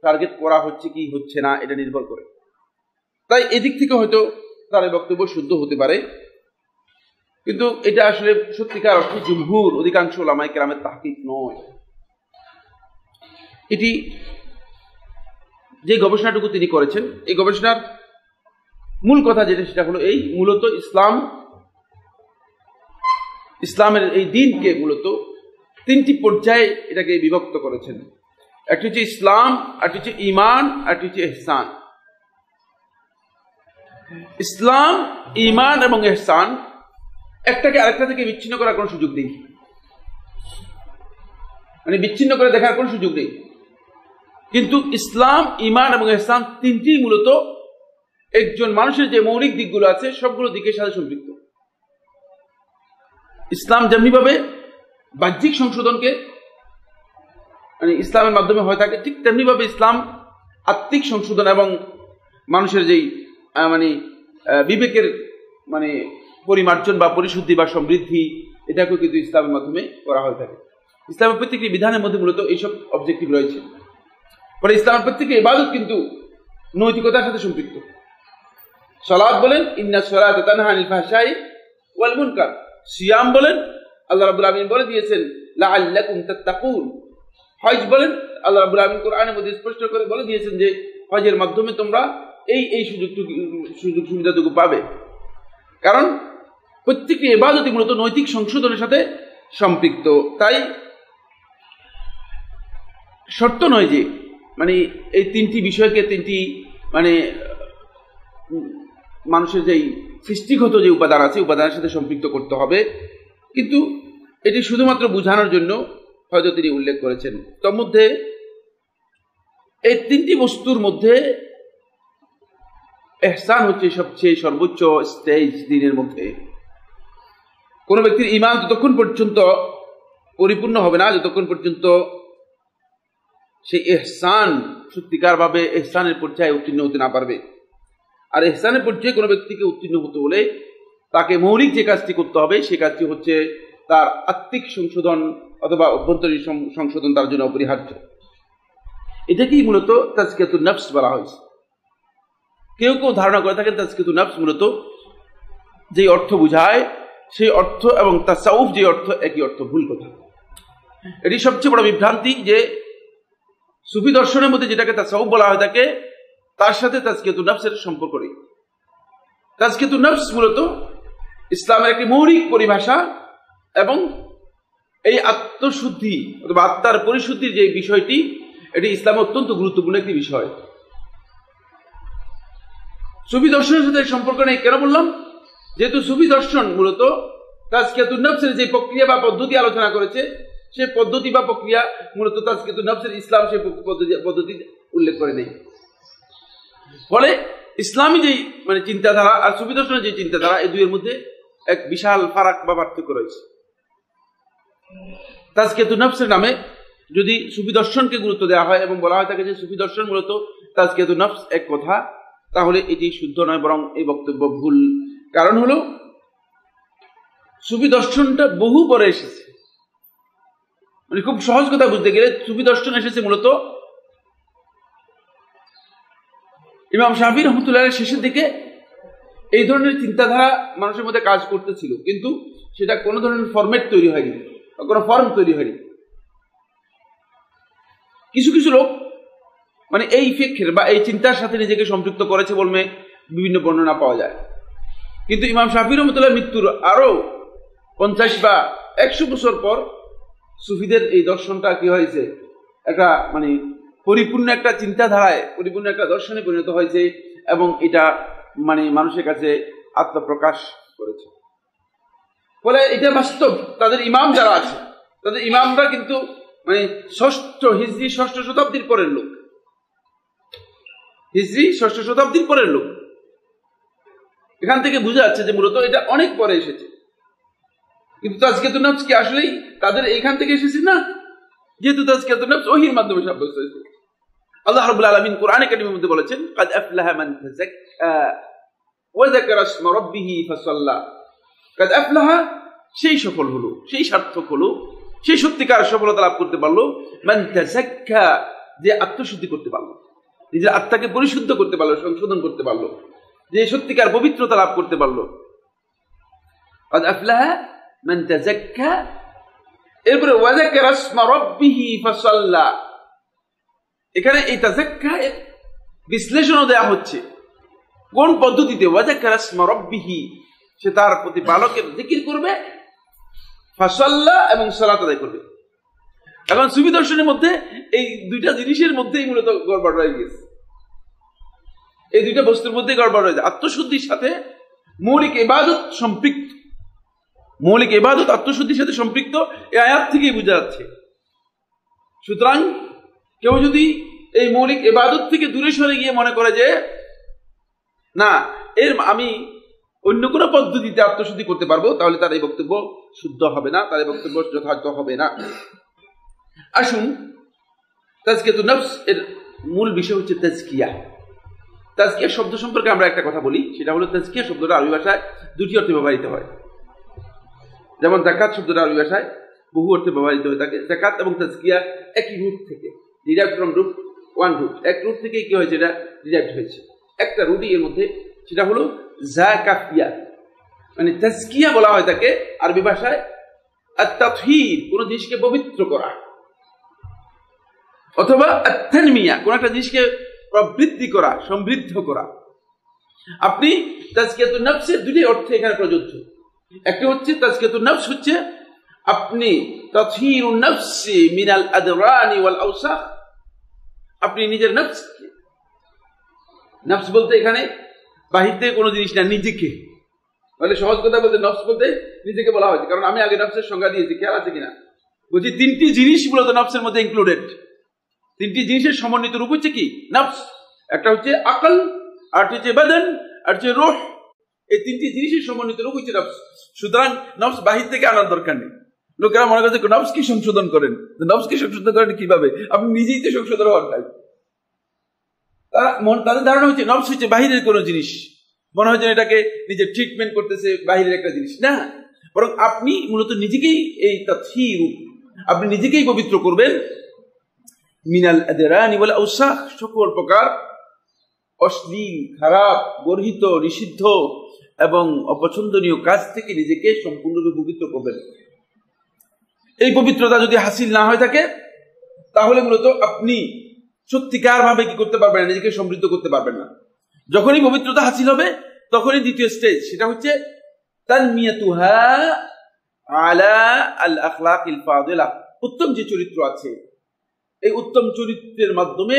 টার্গেট করা হচ্ছে কি হচ্ছে না, এটা নির্ভর করে। তাই এদিক থেকে হয়তো তার বক্তব্য শুদ্ধ হতে পারে, কিন্তু এটা আসলে সত্যিকার অর্থে জুমহুর অধিকাংশ উলামায়ে কেরামের তাহকিক নয়। এটি যে গবেষণাটুকু তিনি করেছেন, এই গবেষণার মূল কথা যেটা, সেটা হলো এই মূলত ইসলামের এই দিনকে মূলত 3টি পর্যায়ে এটাকে বিভক্ত করেছেন। একটি হচ্ছে ইসলাম, আরেকটি হচ্ছে ঈমান, আরেকটি হচ্ছে ইহসান। ইসলাম, ঈমান এবং ইহসান একটাকে আরেকটা থেকে বিচ্ছিন্ন করার কোনো সুযোগ নেই, বিচ্ছিন্ন করে দেখার কোনো সুযোগ নেই। কিন্তু ইসলাম, ঈমান এবং ইহসান তিনটি মূলত একজন মানুষের যে মৌলিক দিকগুলো আছে সবগুলো দিকের সাথে সম্পৃক্ত। ইসলাম যেমনিভাবে বাহ্যিক সংশোধনকে ইসলামের মাধ্যমে হয়ে থাকে, ঠিক তেমনিভাবে ইসলাম আত্মিক সংশোধন এবং মানুষের যেই বিবেকের পরিমার্জন বা পরিশুদ্ধি বা সমৃদ্ধি, এটাকেও কিন্তু ইসলামের মাধ্যমে করা হয়ে থাকে। ইসলামের প্রত্যেকটি বিধানের মধ্যে মূলত এইসব অবজেক্টিভ রয়েছে। ফলে ইসলামের প্রত্যেকটি ইবাদত কিন্তু নৈতিকতার সাথে সম্পৃক্ত। সালাত বলেন ইন্না সালাতা তানহা আনিল ফাহশাই ওয়াল মুনকার, সিয়াম বলেন আল্লাহ রাব্বুল আলামিন বলে দিয়েছেন লাআল্লাকুম তাত্তাকুন, হজ বলেন আল্লাহ রাব্বুল আলামিন কোরআনের মধ্যে স্পষ্ট করে বলে দিয়েছেন যে হজের মাধ্যমে তোমরা এই সুযোগ সুবিধাটুকু পাবে। কারণ প্রত্যেকটি ইবাদতই মূলত নৈতিক সংশোধনের সাথে সম্পৃক্ত। তাই শর্ত নয় যে মানে এই তিনটি বিষয়কে তিনটি মানে মানুষের যেই সৃষ্টিগত যে উপাদান আছে উপাদানের সাথে সম্পৃক্ত করতে হবে, কিন্তু এটি শুধুমাত্র বোঝানোর জন্য হয়তো তিনি উল্লেখ করেছেন। তার মধ্যে এই তিনটি বস্তুর মধ্যে ইহসান হচ্ছে সবচেয়ে সর্বোচ্চ স্টেজ দিনের মধ্যে। কোন ব্যক্তির ঈমান ততক্ষণ পর্যন্ত পরিপূর্ণ হবে না যতক্ষণ পর্যন্ত সেই ইহসান সত্যিকার ভাবে ইহসানের পর্যায়ে উত্তীর্ণ হতে না পারবে। আর ইহসানের পর্যায়ে কোনো ব্যক্তিকে উত্তীর্ণ হতে হলে তাকে মৌলিক যে কাজটি করতে হবে সেই কাজটি হচ্ছে তার আত্মিক সংশোধন অথবা অভ্যন্তরীণ সংশোধন তার জন্য অপরিহার্য। এটাকেই মূলত তাজকিয়াতুন নফস বলা হয়েছে। কেউ কেউ ধারণা করে থাকেন তাজকিয়াতুন নফস মূলত যে অর্থ বোঝায় সেই অর্থ এবং তাসাউফ যে অর্থ একই অর্থ। ভুল কথা। এটি সবচেয়ে বড় বিভ্রান্তি যে সুফি দর্শনের মধ্যে যেটাকে তাসাউফ বলা হয় থাকে তার সাথে তাজকিয়াতুন নফসের সম্পর্ক নেই। তাজকিয়াতুন নফস মূলত ইসলামের একটি মৌলিক পরিভাষা এবং এই আত্মশুদ্ধি অথবা আত্মার পরিশুদ্ধির যে বিষয়টি এটি ইসলামে অত্যন্ত গুরুত্বপূর্ণ একটি বিষয়। সুফি দর্শনের সাথে সম্পর্ক নেই কেন বললাম? যেহেতু সুফি দর্শন মূলত তাজকিয়াতুন নফসের যে প্রক্রিয়া বা পদ্ধতি আলোচনা করেছে সেই পদ্ধতি বা প্রক্রিয়া মূলত তাজকিয়াতুন নফসের ইসলাম সেই পদ্ধতি উল্লেখ করে নেই। ফলে ইসলামী যে মানে চিন্তাধারা আর সুফি দর্শনের যে চিন্তাধারা এই দুইয়ের মধ্যে এক বিশাল ফারাক বা পার্থক্য রয়েছে। তাজকিয়াতুন নফসের নামে যদি সুফি দর্শনকে গুরুত্ব দেওয়া হয় এবং বলা হয় থাকে যে সুফি দর্শন মূলত তাজকিয়াতুন নফস এক কথা, তাহলে এটি শুদ্ধ নয়, বরং এই বক্তব্য ভুল। কারণ হলো সুফি দর্শনটা বহু পরে এসেছে। মানে খুব সহজ কথা বুঝতে গেলে সুফি দর্শন এসেছে মূলত ইমাম শাফি রহমতুল্লাহ শেষের দিকে। এই ধরনের চিন্তাধারা মানুষের মধ্যে কাজ করতেছিল, কিন্তু সেটা কোনো ধরনের ফরম্যাট তৈরি হয়নি, কোনো ফর্ম তৈরি হয়নি। কিছু কিছু লোক মানে এই ফিকহের বা এই চিন্তার সাথে নিজেকে সম্পৃক্ত করেছে বলবে বিভিন্ন বর্ণনা পাওয়া যায়। কিন্তু ইমাম শাফি রহমতুল্লাহ মৃত্যুর আরো 50 বা 100 বছর পর সুফিদের এই দর্শনটা কি হয়েছে একটা মানে পরিপূর্ণ একটা চিন্তাধারায় পরিপূর্ণ একটা দর্শনে পরিণত হয়েছে এবং এটা মানে মানুষের কাছে আত্মপ্রকাশ করেছে। ফলে এটা বাস্তব। তাদের ইমাম যারা আছে তাদের ইমামরা কিন্তু মানে হিজরি 6ষ্ঠ শতাব্দীর পরের লোক, হিজরি 6ষ্ঠ শতাব্দীর পরের লোক। এখান থেকে বোঝা যাচ্ছে যে মূলত এটা অনেক পরে এসেছে। কিন্তু তাজকিয়াতুন নফস কি আসলেই তাদের এইখান থেকে এসেছে? না, যেহেতু তাজকিয়াতুন নফস ওহীর মাধ্যমে সাব্যস্ত হয়েছে। আল্লাহ রাব্বুল আলামিন কোরআনে কারীমের মধ্যে বলেছেন কাদ আফলাহা মান তাযাক্কা ওয়া যাকারা ইসমা রাব্বিহি ফাসাল্লা। কাদ আফলাহা সেই সফল হলো, সেই সার্থক হলো, সেই সত্যিকার সফলতা লাভ করতে পারলো মান তাযাক্কা, যে আত্মশুদ্ধি করতে পারলো, নিজের আত্মাকে পরিশুদ্ধ করতে পারলো, সংশোধন করতে পারলো, যে সত্যিকার পবিত্রতা লাভ করতে পারলো। কাদ আফলাহা মান তাযাক্কা, এরপরে ওয়া যাকারা ইসমা রাব্বিহি ফাসাল্লা। এখানে এই তাযাক্কা এর বিশ্লেষণও দেওয়া হচ্ছে কোন পদ্ধতিতে। ওয়া যাকারা ইসমা রাব্বিহি, সে তার প্রতিপালকের জিকির করবে, ফাসাল্লা এবং সালাত আদায় করবে। এখন সুফি দর্শনের মধ্যে এই দুইটা জিনিসের মধ্যেই মূলত গড়বড় রয়ে গেছে। এই দুইটা বস্তুর মধ্যে গড়বড় রয়েছে। আত্মশুদ্ধির সাথে মৌলিক ইবাদত সম্পৃক্ত, মৌলিক ইবাদত আত্মশুদ্ধির সাথে সম্পৃক্ত, এই আয়াত থেকেই বোঝা যাচ্ছে। সুতরাং কেউ যদি এই মৌলিক ইবাদত থেকে দূরে সরে গিয়ে মনে করে যে না আমি অন্য কোনো পদ্ধতিতে আত্মশুদ্ধি করতে পারবো, তাহলে তার এই বক্তব্য শুদ্ধ হবে না, তার এই বক্তব্য যথার্থ হবে না। আসুন, তাজকিয়াতুন নফস এর মূল বিষয় হচ্ছে তাজকিয়া। তাজকিয়া শব্দ সম্পর্কে আমরা একটা কথা বলি, সেটা হলো তাজকিয়া শব্দটা আরবি ভাষায় দুটি অর্থে ব্যবহৃত হয়। যেমন যাকাত শব্দটা আরবি ভাষায় বহু অর্থে ব্যবহৃত হয়ে থাকে। যাকাত এবং তাজকিয়া একই রুট থেকে, derive from root, one root, এক রুট থেকে কি হয়েছে, এটা ডিরাইভ হয়েছে। একটা রুটই এর মধ্যে, সেটা হলো যাকাতিয়া, মানে তাজকিয়া বলা হয় তাকে আরবি ভাষায় আত-তাতহীর, কোন জিনিসকে পবিত্র করা, অথবা আত-তানমিয়া, কোন একটা জিনিসকে প্রবৃদ্ধি করা, সমৃদ্ধ করা। আপনি তাজকিয়াতুন নফসের দুটি অর্থ এখানে প্রযোজ্য। একটা হচ্ছে তাজকিয়াতুন নফস হচ্ছে আপনি তাতহীরুন নফসি মিনাল আদরানি ওয়াল আওসাখ, আপনি নিজের নফস, নফস বলতে এখানে বাহির থেকে কোনো জিনিস না, নিজেকে, মানে সহজ কথা বলতে নফস বলতে নিজেকে বলা হয়েছে। কারণ আমি আগে নফসের সংজ্ঞা দিয়েছি, খেয়াল আছে কিনা, বলছি তিনটি জিনিস মূলত নফসের মধ্যে ইনক্লুডেড। তিনটি জিনিসের সমন্বিত রূপ হচ্ছে কি নফস, একটা হচ্ছে আকল, আর হচ্ছে বাদন, আর হচ্ছে রূহ। এই তিনটি জিনিসের সমন্বিত রূপ হচ্ছে নফস। সুতরাং নফস বাহির থেকে আনার দরকার নেই। লোকেরা মনে করছে নফস কি সংশোধন করেন, নফস কি সংশোধন করেন কিভাবে, আপনি নিজেই তো সংশোধন হওয়ার নাই। তাদের ধারণা হচ্ছে নফস হচ্ছে বাহিরের কোনো জিনিস, মনে হয় যেন এটাকে নিজের ট্রিটমেন্ট করতেছে, বাহিরের একটা জিনিস না, বরং আপনি মূলত নিজেকেই এই তাতহীর, আপনি নিজেকেই পবিত্র করবেন মিনাল আদরানি ওয়াল আওসাখ, সকল প্রকার অশ্লীল, খারাপ, গর্হিত, নিষিদ্ধ এবং অপছন্দনীয় কাজ থেকে নিজেকে সম্পূর্ণরূপে পবিত্র করবেন। এই পবিত্রতা যদি হাসিল না হয়ে থাকে, তাহলে মূলত আপনি সত্যিকার ভাবে কি করতে পারবেন না, নিজেকে সমৃদ্ধ করতে পারবেন না। যখনই পবিত্রতা হাসিল হবে, তখনই দ্বিতীয় স্টেজ, সেটা হচ্ছে তানমিয়াতুহা আলা আল আখলাকিল ফাদিলা, উত্তম যে চরিত্র আছে, এই উত্তম চরিত্রের মাধ্যমে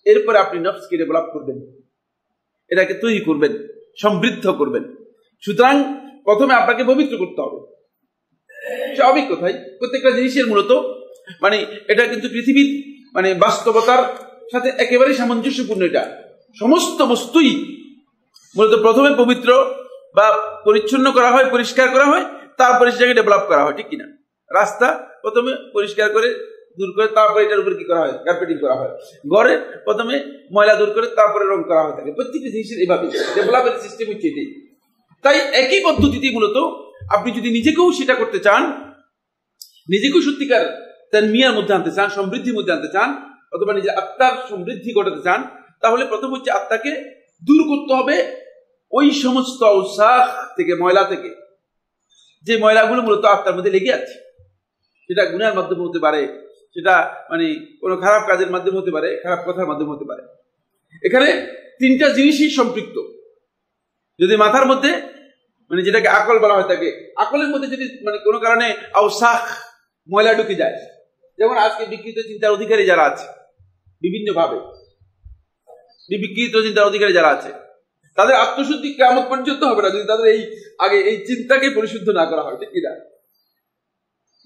এরপরে আপনি নফসকে ডেভেলপ করবেন, এটাকে তৈরি করবেন, সমৃদ্ধ করবেন। সুতরাং প্রথমে আপনাকে পবিত্র করতে হবে। স্বাভাবিক কথাই, প্রত্যেকটা জিনিসের মূলত মানে এটা কিন্তু পৃথিবীর মানে বাস্তবতার সাথে একেবারেই সামঞ্জস্যপূর্ণ। এটা সমস্ত বস্তুই মূলত প্রথমে পবিত্র বা পরিচ্ছন্ন করা হয়, পরিষ্কার করা হয়, তারপরে সেটাকে ডেভেলপ করা হয়, ঠিক কিনা? রাস্তা প্রথমে পরিষ্কার করে দূর করে তারপরে এটার উপরে কি করা হয়, কার্পেটিং করা হয়। ঘরে প্রথমে ময়লা দূর করে তারপরে রং করা হয় থাকে। প্রত্যেকটি জিনিসের এইভাবে ডেভেলপের সিস্টেম হচ্ছে এটাই। তাই একই পদ্ধতিতে মূলত আপনি যদি নিজেকেও সেটা করতে চান, নিজেকেও সত্যিকার তানমিয়ার মধ্যে আনতে চান, সমৃদ্ধির মধ্যে আনতে চান, অথবা নিজের আত্মার সমৃদ্ধি ঘটাতে চান, তাহলে প্রথম হচ্ছে আত্মাকে দূর করতে হবে ওই সমস্ত আওসাখ থেকে, ময়লা থেকে, যে ময়লাগুলো মূলত আত্মার মধ্যে লেগে আছে। সেটা গুনার মাধ্যমে হতে পারে, সেটা মানে কোনো খারাপ কাজের মাধ্যমে হতে পারে, খারাপ কথার মাধ্যমে হতে পারে। এখানে তিনটা জিনিসই সম্পৃক্ত। যদি মাথার মধ্যে মানে যেটাকে আকল বলা হয় থাকে, আকলের মধ্যে যদি মানে কোনো কারণে আওসাখ, ময়লা ঢুকে যায়, যেমন আজকে বিকৃত চিন্তার অধিকারী যারা আছে, বিভিন্ন ভাবে বিকৃত চিন্তার অধিকারী যারা আছে, তাদের আত্মশুদ্ধি কিয়ামত পর্যন্ত হবে না যদি তাদের এই আগে এই চিন্তাকে পরিশুদ্ধ না করা হয়, ঠিক কিনা?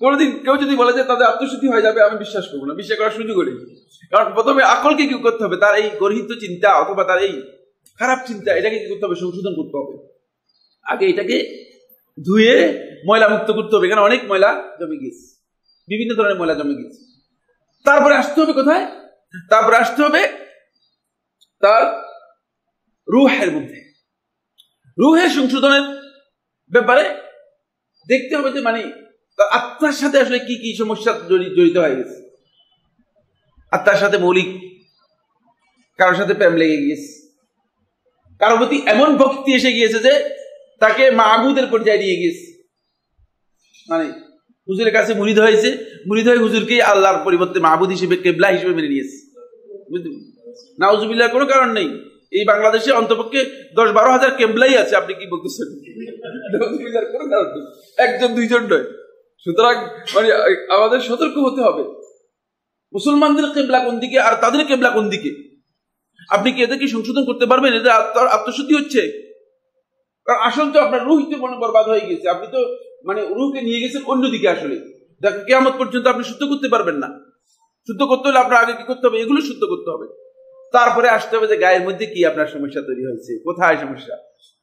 কোনোদিন কেউ যদি বলে যে তাদের আত্মশুদ্ধি হয়ে যাবে, আমি বিশ্বাস করবো না, বিশ্বাস করার সুযোগ নেই। কারণ প্রথমে আকলকে কি করতে হবে, তার এই গর্হিত চিন্তা অথবা তার এই খারাপ চিন্তা, এটাকে কি করতে হবে, সংশোধন করতে হবে। আগে এটাকে ধুয়ে ময়লা মুক্ত করতে হবে। এখানে অনেক ময়লা জমে গেছে, বিভিন্ন ধরনের ময়লা জমে গেছে। তারপরে আসতে হবে কোথায়? তারপরে আসতে হবে তার রূহের মধ্যে। রূহের সংশোধনের ব্যাপারে দেখতে হবে যে মানে আত্মার সাথে আসলে কি কি সমস্যা জড়িত হয়ে গেছে। আত্মার সাথে মৌলিক কারোর সাথে প্রেম লেগে গিয়েছে, কারোর প্রতি এমন ভক্তি এসে গিয়েছে যে তাকে মাবুদের পর্যায়ে নিয়ে গিয়েছে। মানে হুজুরের কাছে মুরিদ হয়েছে, মুরিদ হয়ে হুজুরকে আল্লাহর পরিবর্তে মাবুদ হিসেবে, কেবলা হিসেবে মেনে নিয়েছে। নাউজুবিল্লাহ কোনো কারণ নেই। এই বাংলাদেশে অন্তপক্ষে 10-12 হাজার কেবলাই আছে। আপনি কি বলতেছেন? কোনো কারণ নেই, একজন দুইজন নয়। সুতরাং মানে আমাদের সতর্ক হতে হবে, মুসলমানদের কেবলা কোন দিকে আর তাদের কেবলা কোন দিকে। আপনি কি এদেরকে সংশোধন করতে পারবেন? এদের আত্মশুদ্ধি হচ্ছে? কারণ আসল তো আপনার রূহ তো মনে বরবাদ হয়ে গেছে। আপনি তো মানে রূহকে নিয়ে গেছেন অন্যদিকে। আসলে কিয়ামত পর্যন্ত আপনি শুদ্ধ করতে পারবেন না। শুদ্ধ করতে হলে আপনার আগে কি করতে হবে? এগুলো শুদ্ধ করতে হবে। তারপরে আসতে হবে যে গায়ের মধ্যে কি আপনার সমস্যা তৈরি হয়েছে, কোথায় সমস্যা,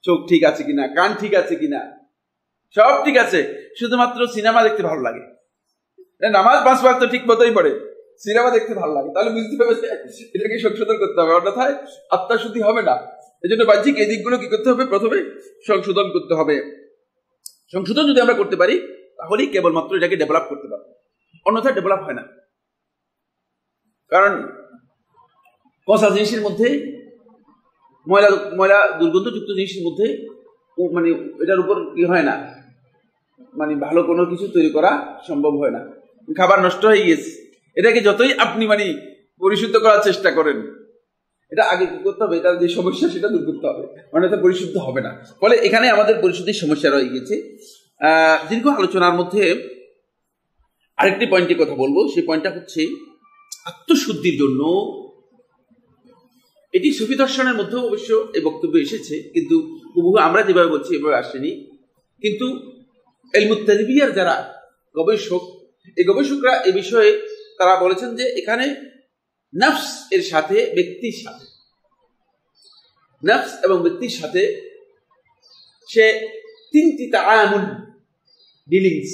চোখ ঠিক আছে কিনা, কান ঠিক আছে কিনা, সব ঠিক আছে। শুধুমাত্র সিনেমা দেখতে ভালো লাগে, নামাজ 5 ওয়াক্ত ঠিক মতোই পড়ে, সিনেমা দেখতে ভালো লাগে, তাহলে বুঝতে হবে যে এটাকে সংশোধন করতে হবে, অন্যথায় আত্মাশুদ্ধি হবে না। এই জন্য বাহ্যিক এই দিকগুলো কি করতে হবে, প্রথমে সংশোধন করতে হবে। সংশোধন যদি আমরা করতে পারি তাহলেই কেবলমাত্র এটাকে ডেভেলপ করতে পারবো, অন্যথায় ডেভেলপ হয় না। কারণ পচা জিনিসের মধ্যে, ময়লা ময়লা দুর্গন্ধযুক্ত জিনিসের মধ্যে মানে এটার উপর কি হয় না, মানে ভালো কোনো কিছু তৈরি করা সম্ভব হয় না। খাবার নষ্ট হয়ে গেছে, এটাকে যতই আপনি মানে পরিশুদ্ধ করার চেষ্টা করেন, এটা আগে কি করতে হবে, এটার যে সমস্যা সেটা দূর করতে হবে, অন্যথা পরিশুদ্ধ হবে না। ফলে এখানে আমাদের পরিশুদ্ধির সমস্যা রয়ে গেছে। দীর্ঘ আলোচনার মধ্যে আরেকটি পয়েন্টে কথা বলবো, সেই পয়েন্টটা হচ্ছে আত্মশুদ্ধির জন্য। এটি সুফি দর্শনের মধ্যেও অবশ্য এই বক্তব্য এসেছে, কিন্তু হুবহু আমরা যেভাবে বলছি এভাবে আসেনি। কিন্তু ইলমুত তারবিয়ার যারা গবেষক, এই গবেষকরা এ বিষয়ে তারা বলেছেন যে এখানে নফস এর সাথে ব্যক্তির সাথে, নফস এবং ব্যক্তির সাথে সে তিনটি তাআমুল, ডিলিংস,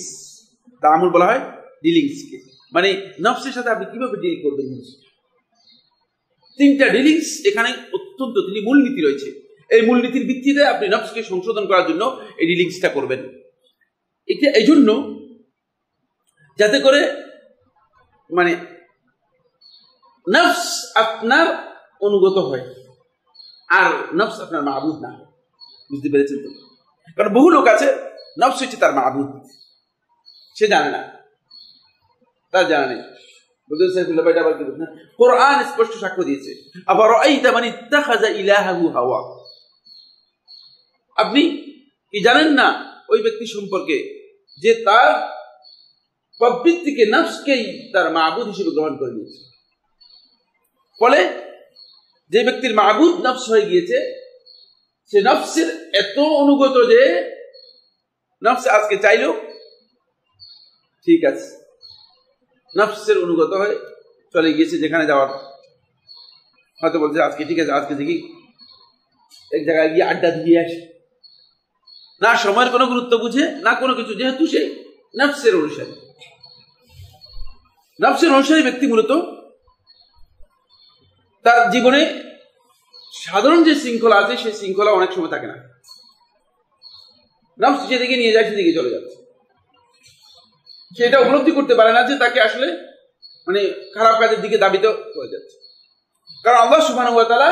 তাআমুল বলা হয় ডিলিংসকে, মানে নফসের সাথে আপনি কিভাবে ডিল করবেন, তিনটা ডিলিংস এখানে অত্যন্ত তিনি মূলনীতি রয়েছে। এই মূলনীতির ভিত্তিতে আপনি নফসকে সংশোধন করার জন্য এই ডিলিংসটা করবেন। এটা এই জন্য যাতে করে মানে নফস আপনার অনুগত হয় আর নফস আপনার মাবুদ না হয়। বুঝতে পেরেছেন তো? কারণ বহু লোক আছে নফস হচ্ছে তার মাবুদ, সে জানে না, তার জানা নেই। কোরআন স্পষ্ট সাক্ষ্য দিয়েছে, আবার আপনি কি জানেন না ওই ব্যক্তি সম্পর্কে যে তার প্রবৃত্তিকে, নফসকেই তার মাবুদ হিসেবে গ্রহণ করে নিয়েছে। ফলে যে ব্যক্তির মাবুদ নফস হয়ে গিয়েছে, সে নফসের এত অনুগত যে নফস আজকে চাইলেও ঠিক আছে, নফসের অনুগত হয়ে চলে গিয়েছে যেখানে যাওয়ার, হয়তো বলছে আজকে ঠিক আছে, আজকে দেখি এক জায়গায় গিয়ে আড্ডা দিয়ে আসে, না সময়ের কোনো গুরুত্ব বুঝে না কোনো কিছু, যেহেতু সে নফসের অনুসারী। নফসের অনুসারী ব্যক্তি মূলত তার জীবনে সাধারণ যে শৃঙ্খলা আছে সেই শৃঙ্খলা অনেক সময় থাকে না, নফস যেদিকে নিয়ে যায় সেদিকে চলে যাচ্ছে। সেটা উপলব্ধি করতে পারে না যে তাকে আসলে মানে খারাপ কাজের দিকে দাবিত হয়ে যাচ্ছে। কারণ আল্লাহ সুবহানাহু ওয়া তাআলা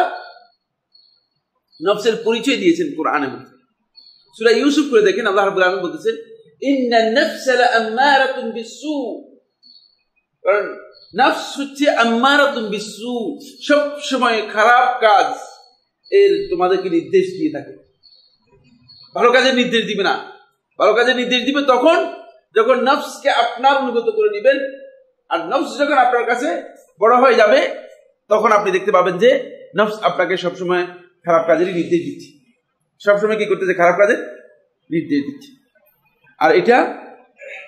নফসের পরিচয় দিয়েছেন কোরআনের মধ্যে। সূরা ইউসুফ করে দেখেন, আল্লাহ রাব্বুল আলামিন বলতেছেন ইন্নান নাফসা লাআম্মারাতুন বিসসু, কারণ নফস হচ্ছে আম্মারাতুন বিসসু, সব সময় খারাপ কাজ এর তোমাদেরকে নির্দেশ দিয়ে থাকে, ভালো কাজের নির্দেশ দিবে না। ভালো কাজের নির্দেশ দিবে তখন যখন নফসকে আপনার অনুগত করে নেবেন, আর নফস যখন আপনার কাছে বড় হয়ে যাবে তখন আপনি দেখতে পাবেন যে নফস আপনাকে সবসময় খারাপ কাজেরই নির্দেশ দিচ্ছে, সবসময় কি করতেছে, খারাপ কাজের নির্দেশ দিচ্ছে। আর এটা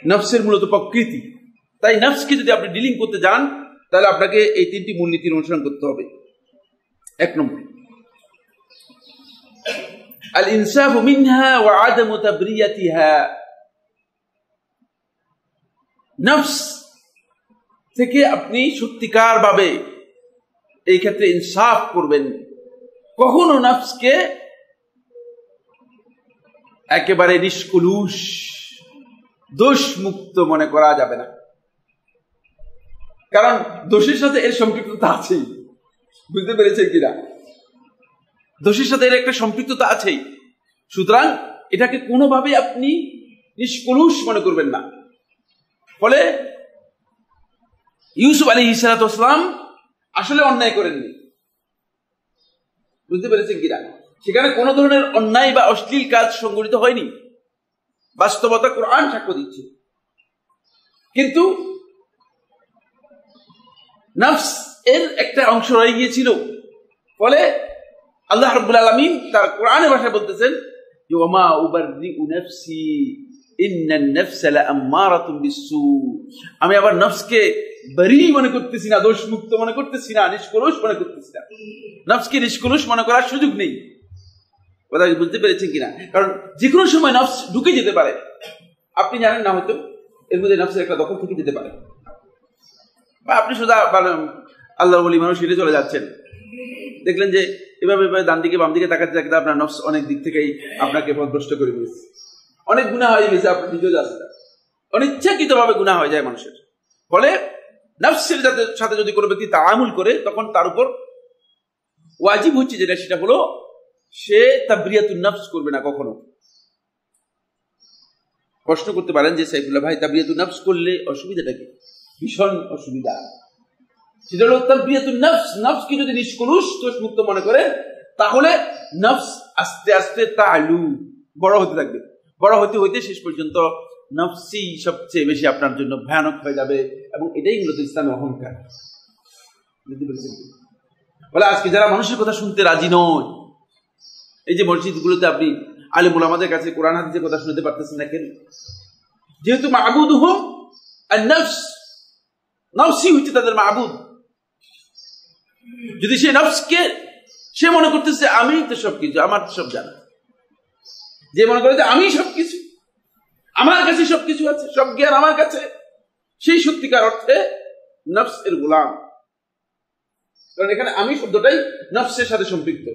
নফসের মূলত প্রকৃতি। তাই নফসকে যদি আপনি ডিলিং করতে যান তাহলে আপনাকে এই তিনটি মূলনীতির অনুসরণ করতে হবে। এক নম্বর, আল ইনসাফু মিনহা ওয়া আদামু তাবরিয়াতিহা, নফস থেকে আপনি সত্যিকার ভাবে এই ক্ষেত্রে ইনসাফ করবেন। কখনো নফসকে একেবারে নিষ্কলুষ দোষ মুক্ত মনে করা যাবে না, কারণ দোষের সাথে এর সম্পৃক্ততা আছেই। বুঝতে পেরেছেন কিনা? দোষের সাথে এর একটা সম্পৃক্ততা আছেই। সুতরাং এটাকে কোনোভাবে আপনি নিষ্কলুষ মনে করবেন না। ফলে ইউসুফ আলাইহিস সালাম আসলে অন্যায় করেননি। বুঝতে পেরেছেন কিনা? সেখানে কোন ধরনের অন্যায় বা অশ্লীল কাজ সংঘটিত হয়নি, বাস্তবতা কোরআন সাক্ষ্য দিচ্ছে। কিন্তু নফস এর একটা অংশ রয়ে গিয়েছিল। ফলে আল্লাহ রাব্বুল আলামিন তার কোরআনের ভাষায় বলতেছেন যে ওমা উবাররিউ নাফসি ইন্নান নাফসা লাআম্মারাতুন বিসসু, আমি আবার নফসকে বরি মনে করতেছি না, দোষ মুক্ত মনে করতেছি না, নিষ্কলুষ মনে করতেছি না। নফসকে নিষ্কলুষ মনে করার সুযোগ নেই। কথা বুঝতে পেরেছেন কিনা? কারণ যে কোনো সময় নফস ঢুকে যেতে পারে, আপনি জানেন না, হয়তো এর মধ্যে নফসের একটা দখল থেকে যেতে পারে। বা আপনি সোজা আল্লাহর ওলি মানুষ হেঁটে চলে যাচ্ছেন, দেখলেন যে এভাবে ডান দিকে বাম দিকে তাকাতে তাকাতে আপনার নফস অনেক দিক থেকেই আপনাকে পথভ্রষ্ট করে দিয়েছে, অনেক গুনাহ হয়ে গেছে, আপনি নিজেও যাচ্ছেন, অনিচ্ছাকৃত ভাবে গুনাহ হয়ে যায় মানুষের। ফলে নফসের সাথে যদি কোনো ব্যক্তি তাআমুল করে, তখন তার উপর ওয়াজিব হচ্ছে যেটা, সেটা হলো সে তাবরিয়াতুন নফস করবে না কখনো। প্রশ্ন করতে পারেন যে সাইফুল্লাহ ভাই, তাবরিয়াতুন নফস করলে অসুবিধাটা কি? ভীষণ অসুবিধা। সেটা হলো তাবরিয়াতুন নফস, নফসকে যদি নিষ্কলুষ দোষ মুক্ত মনে করে, তাহলে নফস আস্তে আস্তে তাআলু বড় হতে থাকবে, বড় হতে হইতে শেষ পর্যন্ত নফসি সবচেয়ে বেশি আপনার জন্য ভয়ানক হয়ে যাবে। এবং এটাই মূলত ইসলামের অহংকার। বলে আজকে যারা মানুষের কথা শুনতে রাজি নয়, এই যে মসজিদগুলোতে আপনি আলেম ওলামাদের কাছে কোরআন হাদিসের কথা শুনতে পারতেছেন না কেন? যেহেতু মাবুদুহুম আন-নফস, নফসই হচ্ছে তাদের মাবুদ। যদি সেই নফসকে সে মনে করতেছে আমি তো সবকিছু, আমার সব জানা, যে মনে করে যে আমি সবকিছু, আমার কাছে সবকিছু আছে, সব জ্ঞান আমার কাছে, সেই সত্যিকার অর্থে নফস এর গোলাম। কারণ এখানে আমি শব্দটাই নফসের সাথে সম্পৃক্ত।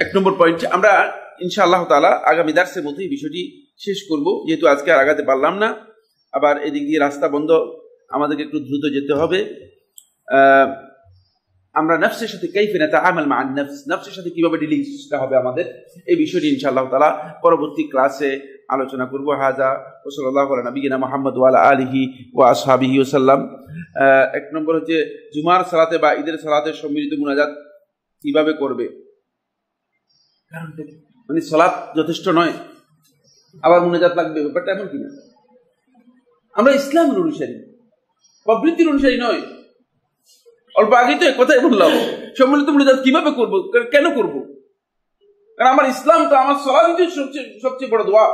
এক নম্বর পয়েন্ট আমরা ইনশাআল্লাহ তাআলা আগামী দার্সের মধ্যে এই বিষয়টি শেষ করব, যেহেতু আজকে আর আগাতে পারলাম না। আবার এদিক দিয়ে রাস্তা বন্ধ, আমাদেরকে একটু দ্রুত যেতে হবে। আমরা নফসের সাথে কাইফে নাতাআমাল মা আন-নফস, নফসের সাথে কিভাবে ডিলিংসটা হবে আমাদের, এই বিষয়টি ইনশাআল্লাহ তাআলা পরবর্তী ক্লাসে আলোচনা করব। হাযা ওয়া সাল্লাল্লাহু আলা নবিয়িনা মুহাম্মদ ওয়া আলা আলিহি ওয়া আসহাবিহি ওয়াসাল্লাম। এক নম্বর হচ্ছে জুমার সালাতে বা ঈদের সালাতে সম্মিলিত মুনাজাত কিভাবে করবে। মানে সালাত যথেষ্ট নয়, আবার মুনাজাত লাগবে, ব্যাপারটা এমন কিনা? আমরা ইসলামের অনুসারী, প্রবৃত্তির অনুসারী নয়। অল্প আগেই তো কথাই বললাম, সম্মিলিত মুনাজাত কিভাবে করব, কেন করব? কারণ আমার ইসলাম তো, আমার সালাতই সবচেয়ে বড় দোয়া।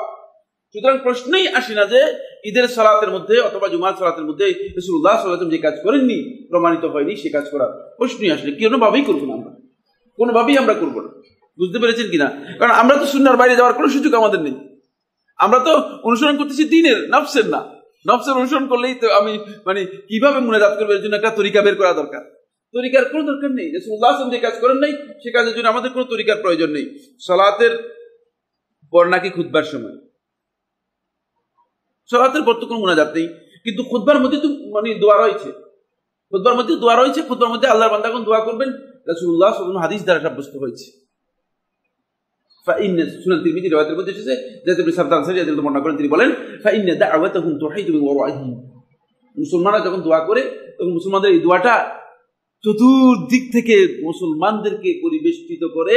সুতরাং প্রশ্নই আসে না যে ঈদের সালাতের মধ্যে অথবা জুমার সালাতের মধ্যে রাসূলুল্লাহ সাল্লাল্লাহু আলাইহি ওয়াসাল্লাম যে কাজ করেননি, প্রমাণিত হয়নি, সে কাজ করার প্রশ্নই আসলে কোনোভাবেই করবো না, আমরা কোনোভাবেই আমরা করবো না। বুঝতে পেরেছেন কিনা? কারণ আমরা তো সুন্নাহর বাইরে যাওয়ার কোনো সুযোগ আমাদের নেই। আমরা তো অনুসরণ করতেছি দ্বীনের, নফসের না। নফসের অনুসরণ করলেই তো আমি মানে কিভাবে মুনাজাত করবো এর জন্য একটা তরিকা বের করা দরকার। তরিকার কোনো দরকার নেই। রাসূলুল্লাহ সাল্লাল্লাহু আলাইহি ওয়াসাল্লাম যে কাজ করেন নাই, সে কাজের জন্য আমাদের কোনো তরিকার প্রয়োজন নেই। সালাতের পর নাকি খুতবার সময়, সালাতের পর তো কোনো মুনাজাত নেই, কিন্তু খুতবার মধ্যে তো মানে দোয়া রয়েছে, খুতবার মধ্যে দোয়া রয়েছে। খুতবার মধ্যে আল্লাহর বান্দাগণ দোয়া করবেন, রাসূলুল্লাহ সাল্লাল্লাহু আলাইহি ওয়াসাল্লাম হাদিস দ্বারা সাব্যস্ত হয়েছে। সুনান তিরমিজি riwayat-এর মধ্যে এসেছে, যাতে ইবনে সাবত আনসারী রাদিয়াল্লাহু আনহু করেন, তিনি বলেন ফাইন্না দা'ওয়াতাহুম তুহিতু মিন ওয়ারাইহিম। মুসলমানরা যখন দোয়া করে, তখন মুসলমানদের এই দোয়াটা চতুর্দিক থেকে মুসলমানদেরকে পরিবেষ্টিত করে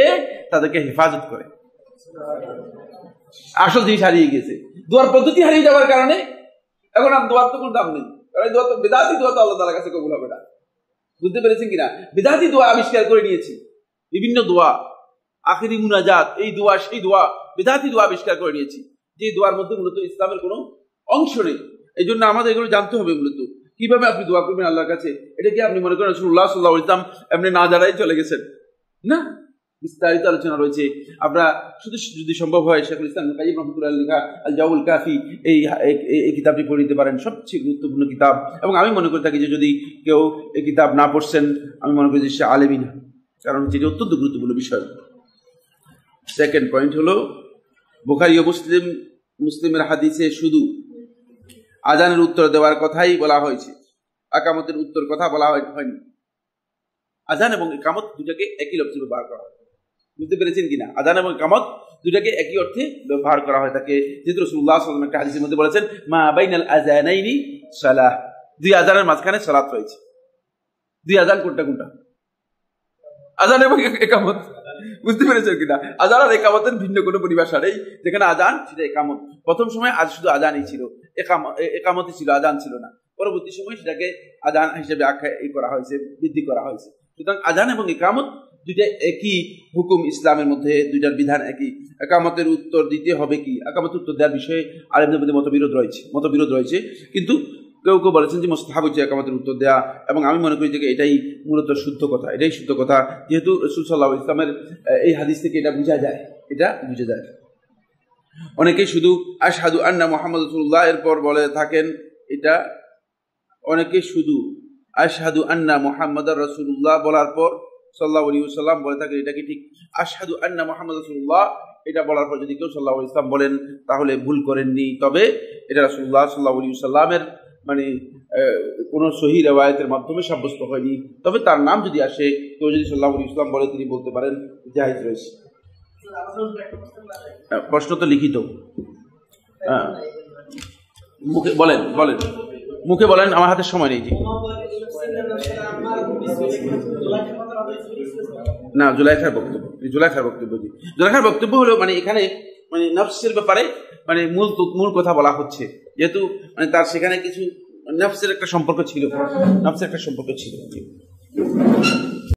তাদেরকে হেফাজত করে। আসল জিনিস হারিয়ে গেছে, দোয়ার পদ্ধতি হারিয়ে যাওয়ার কারণে এখন আর দোয়ার তো কোনো দাম নেই। কারণ দোয়া তো বিদআতি দোয়া, তো আল্লাহ তাআলার কাছে কবুল হবে না। বুঝতে পেরেছেন কিনা? বিদআতি দোয়া আবিষ্কার করে নিয়েছি, বিভিন্ন দোয়া, আখিরি মুনাজাত, এই দোয়া সেই দোয়া, বিদআতি দোয়া আবিষ্কার করে নিয়েছি, যে দোয়ার মধ্যে মূলত ইসলামের কোনো অংশ নেই। এই জন্য আমাদের এগুলো জানতে হবে মূলত কিভাবে আপনি দোয়া করবেন আল্লাহর কাছে। এটা কি আপনি মনে করেন রাসূলুল্লাহ সাল্লাল্লাহু আলাইহি ওয়াসাল্লাম এমনি না জানাই চলে গেছেন? না, বিস্তারিত আলোচনা রয়েছে। আমরা শুধু যদি সম্ভব হয় শেখুল ইসলাম ইবনে কাইয়িম রাহমাতুল্লাহ আলাইহি লেখা আল জাওয়াউল কাফি, এই কিতাবটি পড়ে নিতে পারেন, সবচেয়ে গুরুত্বপূর্ণ কিতাব। এবং আমি মনে করে থাকি যে যদি কেউ এই কিতাব না পড়ছেন, আমি মনে করি যে সে আলেমই না, কারণ যেটি অত্যন্ত গুরুত্বপূর্ণ বিষয়। সেকেন্ড পয়েন্ট হলো, বুখারী ও মুসলিমের হাদিসে শুধু আজানের উত্তর দেওয়ার কথাই বলা হয়েছে, ইকামতের উত্তর কথা বলা হয়নি। আজান এবং ইকামত দুটাকে একই লফজে ব্যবহার করা হয়। বুঝতে পেরেছেন কিনা? আজান এবং ইকামত দুটাকে একই অর্থে ব্যবহার করা হয় থাকে। যেহেতু রাসূলুল্লাহ সাল্লাল্লাহু আলাইহি ওয়াসাল্লাম একটা হাদিসের মধ্যে বলেছেন, মা বাইনাল আযানাইনি সালাহ, দুই আজানের মাঝখানে সালাত রয়েছে। দুই আজান কোনটা কোনটা? আজান এবং ইকামত। বুঝতে পেরেছেন কিনা? আজান আর ইকামতের ভিন্ন কোনো পরিভাষা নেই। যেখানে আজান সেটা ইকামত। প্রথম সময় আজ শুধু আজানই ছিল, ইকামতই ছিল, আজান ছিল না। পরবর্তী সময় সেটাকে আজান হিসেবে আখ্যা করা হয়েছে, বৃদ্ধি করা হয়েছে। সুতরাং আজান এবং ইকামত দুইটা একই হুকুম ইসলামের মধ্যে, দুইটার বিধান একই। ইকামতের উত্তর দিতে হবে কি, ইকামতের উত্তর দেওয়ার বিষয়ে আলেমদের মধ্যে মতবিরোধ রয়েছে। কিন্তু কেউ কেউ বলেছেন যে মুস্তাহাব হচ্ছে ইকামতের উত্তর দেওয়া, এবং আমি মনে করি যে এটাই মূলত শুদ্ধ কথা, এটাই শুদ্ধ কথা। যেহেতু রাসূল সাল্লাল্লাহু আলাইহি ওয়াসাল্লামের এই হাদিস থেকে এটা বোঝা যায়। অনেকেই শুধু আশহাদু আন্না মুহাম্মাদুর রাসূলুল্লাহ এরপর বলে থাকেন, এটা অনেকে শুধু আশহাদু আন্না মুহাম্মাদার রাসূলুল্লাহ বলার পর সাল্লাল্লাহু আলাইহি ওয়াসাল্লাম বলে থাকে, এটা কি ঠিক? আশহাদু আন্না মুহাম্মাদার রাসূলুল্লাহ এটা বলার পর যদি কেউ সাল্লাল্লাহু আলাইহি ওয়াসাল্লাম বলেন তাহলে ভুল করেননি, তবে এটা রাসূলুল্লাহ সাল্লাল্লাহু আলাইহি ওয়াসাল্লামের মানে কোন সহিহ রিওয়ায়াতের মাধ্যমে সাব্যস্ত হয়নি। তবে তার নাম যদি আসে, কেউ যদি সাল্লাল্লাহু আলাইহি ওয়াসাল্লাম বলে তিনি বলতে পারেন, জায়েজ রয়েছে। প্রশ্ন তো লিখিত, মুখে বলেন বলেন মুখে বলেন, আমার হাতে সময় নেই। না, জুলাইখার বক্তব্য, জুলাইখার বক্তব্য হলো মানে এখানে মানে নফসের ব্যাপারে মানে মূল কথা বলা হচ্ছে, যেহেতু মানে তার সেখানে কিছু নফসের একটা সম্পর্ক ছিল।